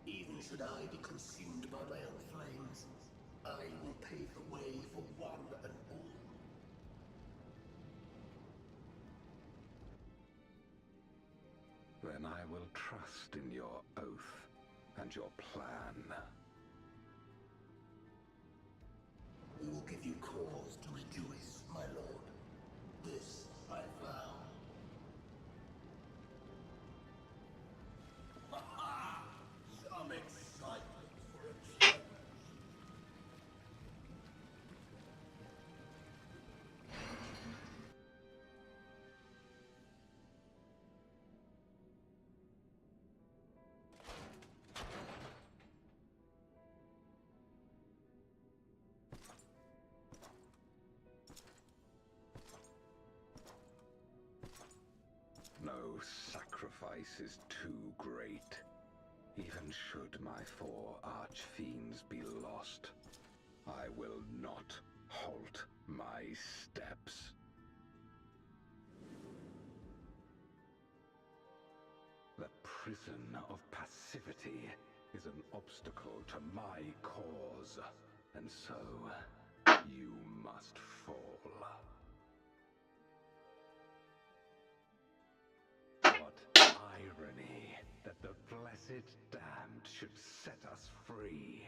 H: Even should I be consumed by my own flames, I will pave the way for one and all.
C: Then I will trust in your oath and your plan.
H: We will give you cause to rejoice, my lord. This I vow. Ha-ha! Some excitement for a change.
C: No sacrifice is too great. Even should my 4 archfiends be lost, I will not halt my steps. The prison of passivity is an obstacle to my cause, and so you must fall. What irony that the blessed damned should set us free.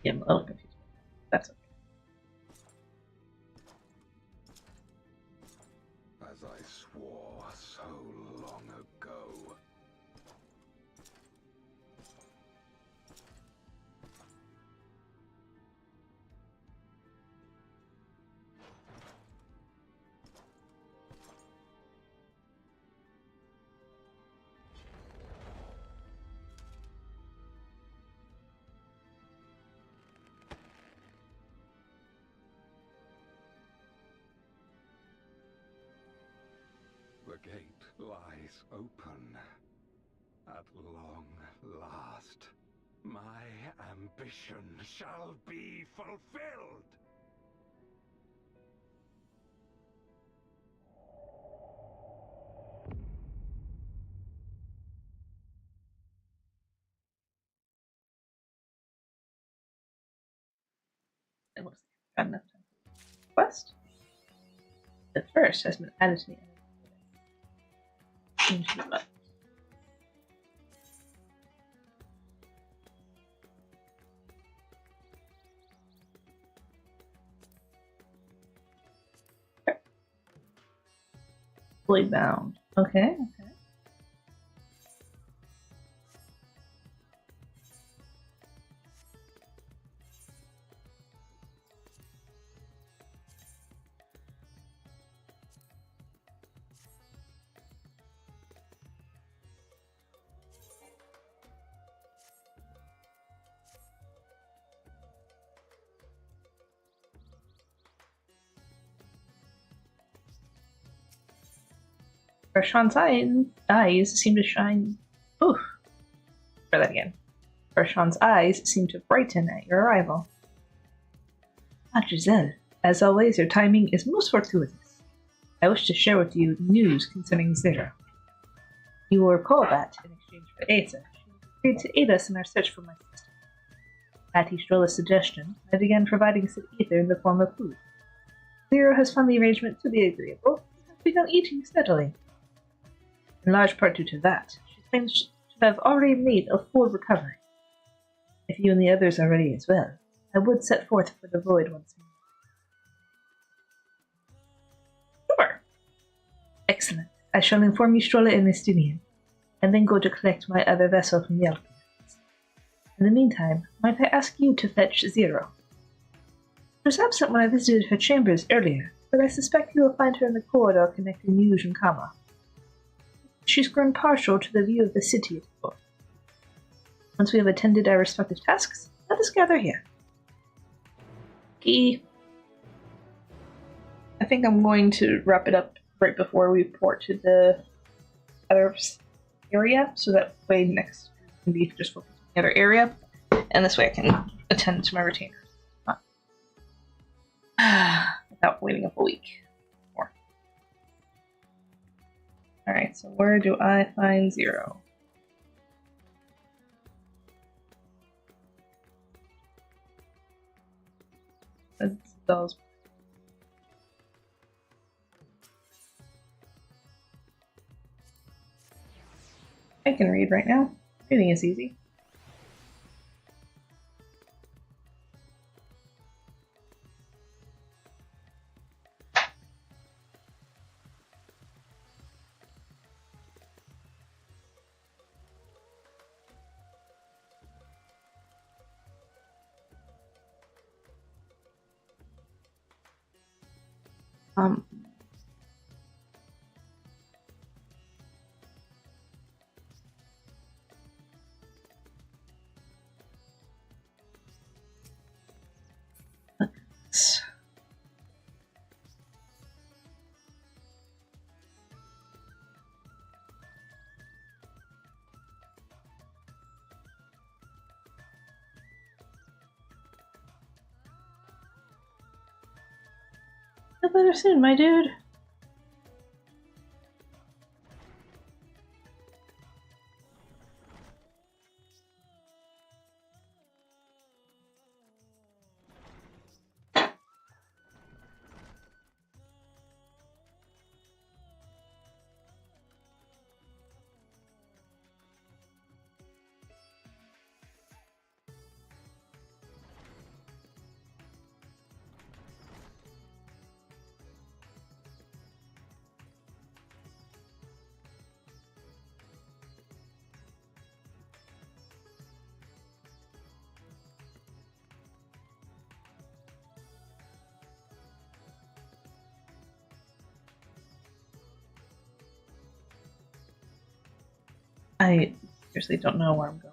A: yeah, I'm a little confused. That's okay.
C: As I swore so long ago. The gate lies open. At long last, my ambition shall be fulfilled!
A: it looks like I've got enough time for the quest. The first has been added to the end. Into the button. Fully bound. Okay. Bertrand's eyes seem to shine. Oof. Try that again. Bertrand's eyes seem to brighten at your arrival. Ah, Giselle, as always, your timing is most fortuitous. I wish to share with you news concerning Zero. You will recall that, in exchange for Asa, she agreed to aid us in our search for my sister. At Estrola's suggestion, I began providing some ether in the form of food. Zero has found the arrangement to be agreeable and has begun eating steadily. In large part due to that, she claims to have already made a full recovery. If you and the others are ready as well, I would set forth for the void once more. Sure. Excellent. I shall inform Eustrola and Estinian, and then go to collect my other vessel from the alchemists. In the meantime, might I ask you to fetch Zero? She was absent when I visited her chambers earlier, but I suspect you will find her in the corridor connecting Yuj and Kama. She's grown partial to the view of the city as well. Once we have attended our respective tasks, let us gather here. Okay. I think I'm going to wrap it up right before we port to the other area, so that way next can be just focused on the other area, and this way I can attend to my retainers. Without waiting a full week. Alright, so where do I find Zero? Those. I can read right now. Reading is easy. Feel better soon, my dude. I seriously don't know where I'm going.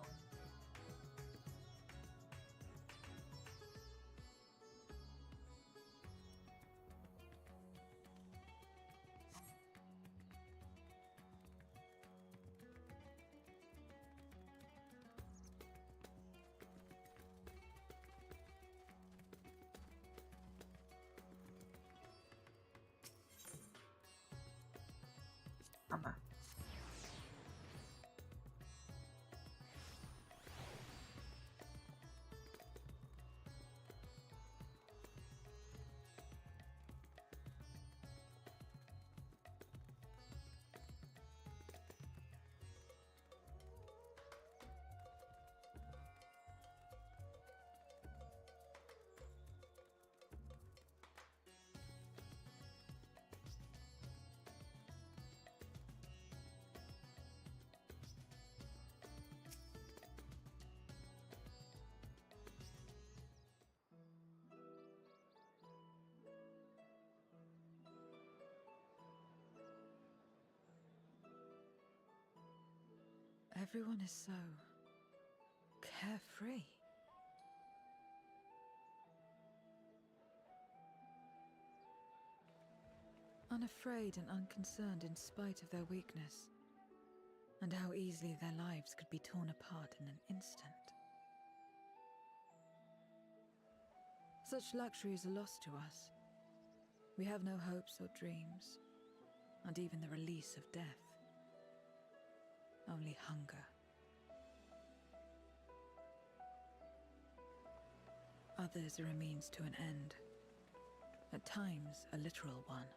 E: Everyone is so carefree. Unafraid and unconcerned in spite of their weakness, and how easily their lives could be torn apart in an instant. Such luxury is a loss to us. We have no hopes or dreams, and even the release of death. Only hunger. Others are a means to an end, at times a literal one.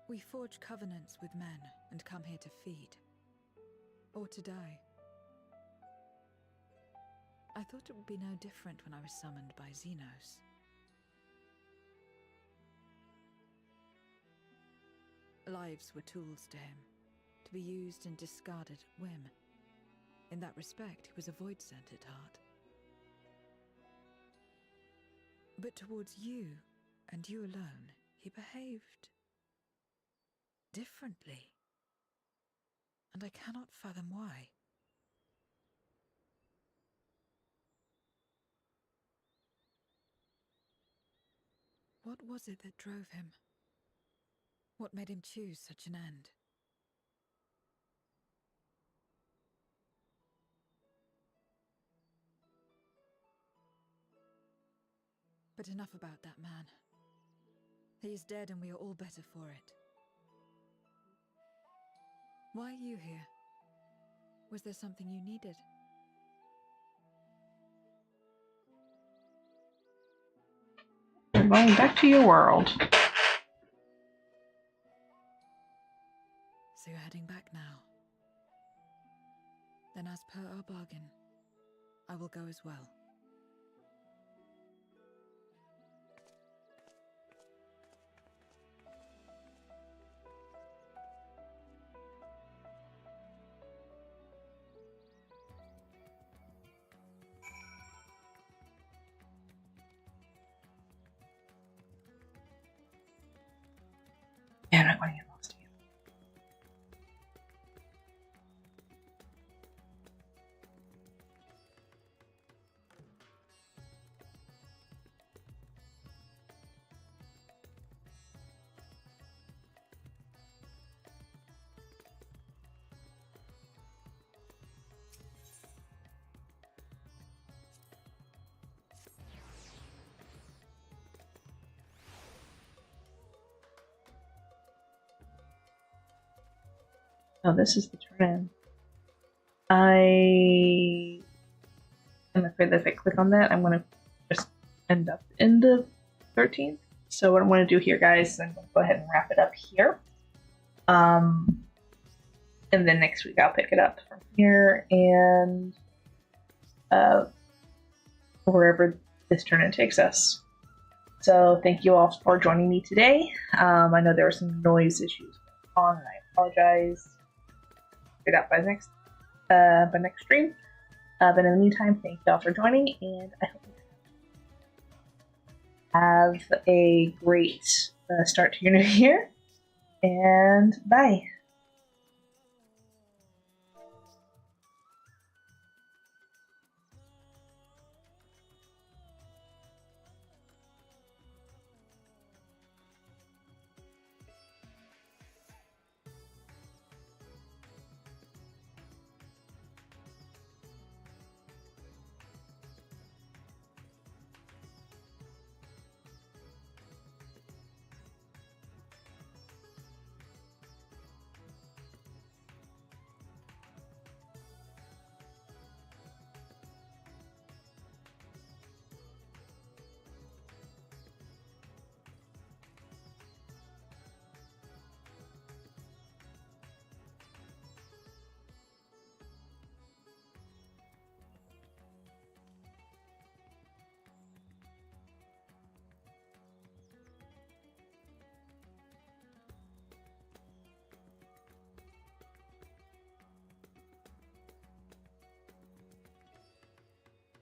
E: We forge covenants with men and come here to feed, or to die. I thought it would be no different when I was summoned by Xenos. Lives were tools to him, to be used and discarded at whim. In that respect, he was a void-sent at heart. But towards you, and you alone, he behaved differently. And I cannot fathom why. What was it that drove him? What made him choose such an end? But enough about that man. He is dead and we are all better for it. Why are you here? Was there something you needed?
A: You're going back to your world.
E: So you're heading back now. Then as per our bargain, I will go as well.
A: Yeah, I'm not going to get lost again. Oh, this is the turn in. I am afraid that if I click on that, I'm going to just end up in the 13th. So what I'm going to do here, guys, is I'm going to go ahead and wrap it up here. And then next week I'll pick it up from here and wherever this turn-in takes us. So thank you all for joining me today. I know there were some noise issues going on, and I apologize. Figure it out by next stream. But in the meantime, thank you all for joining, and I hope you have a great start to your new year. And bye.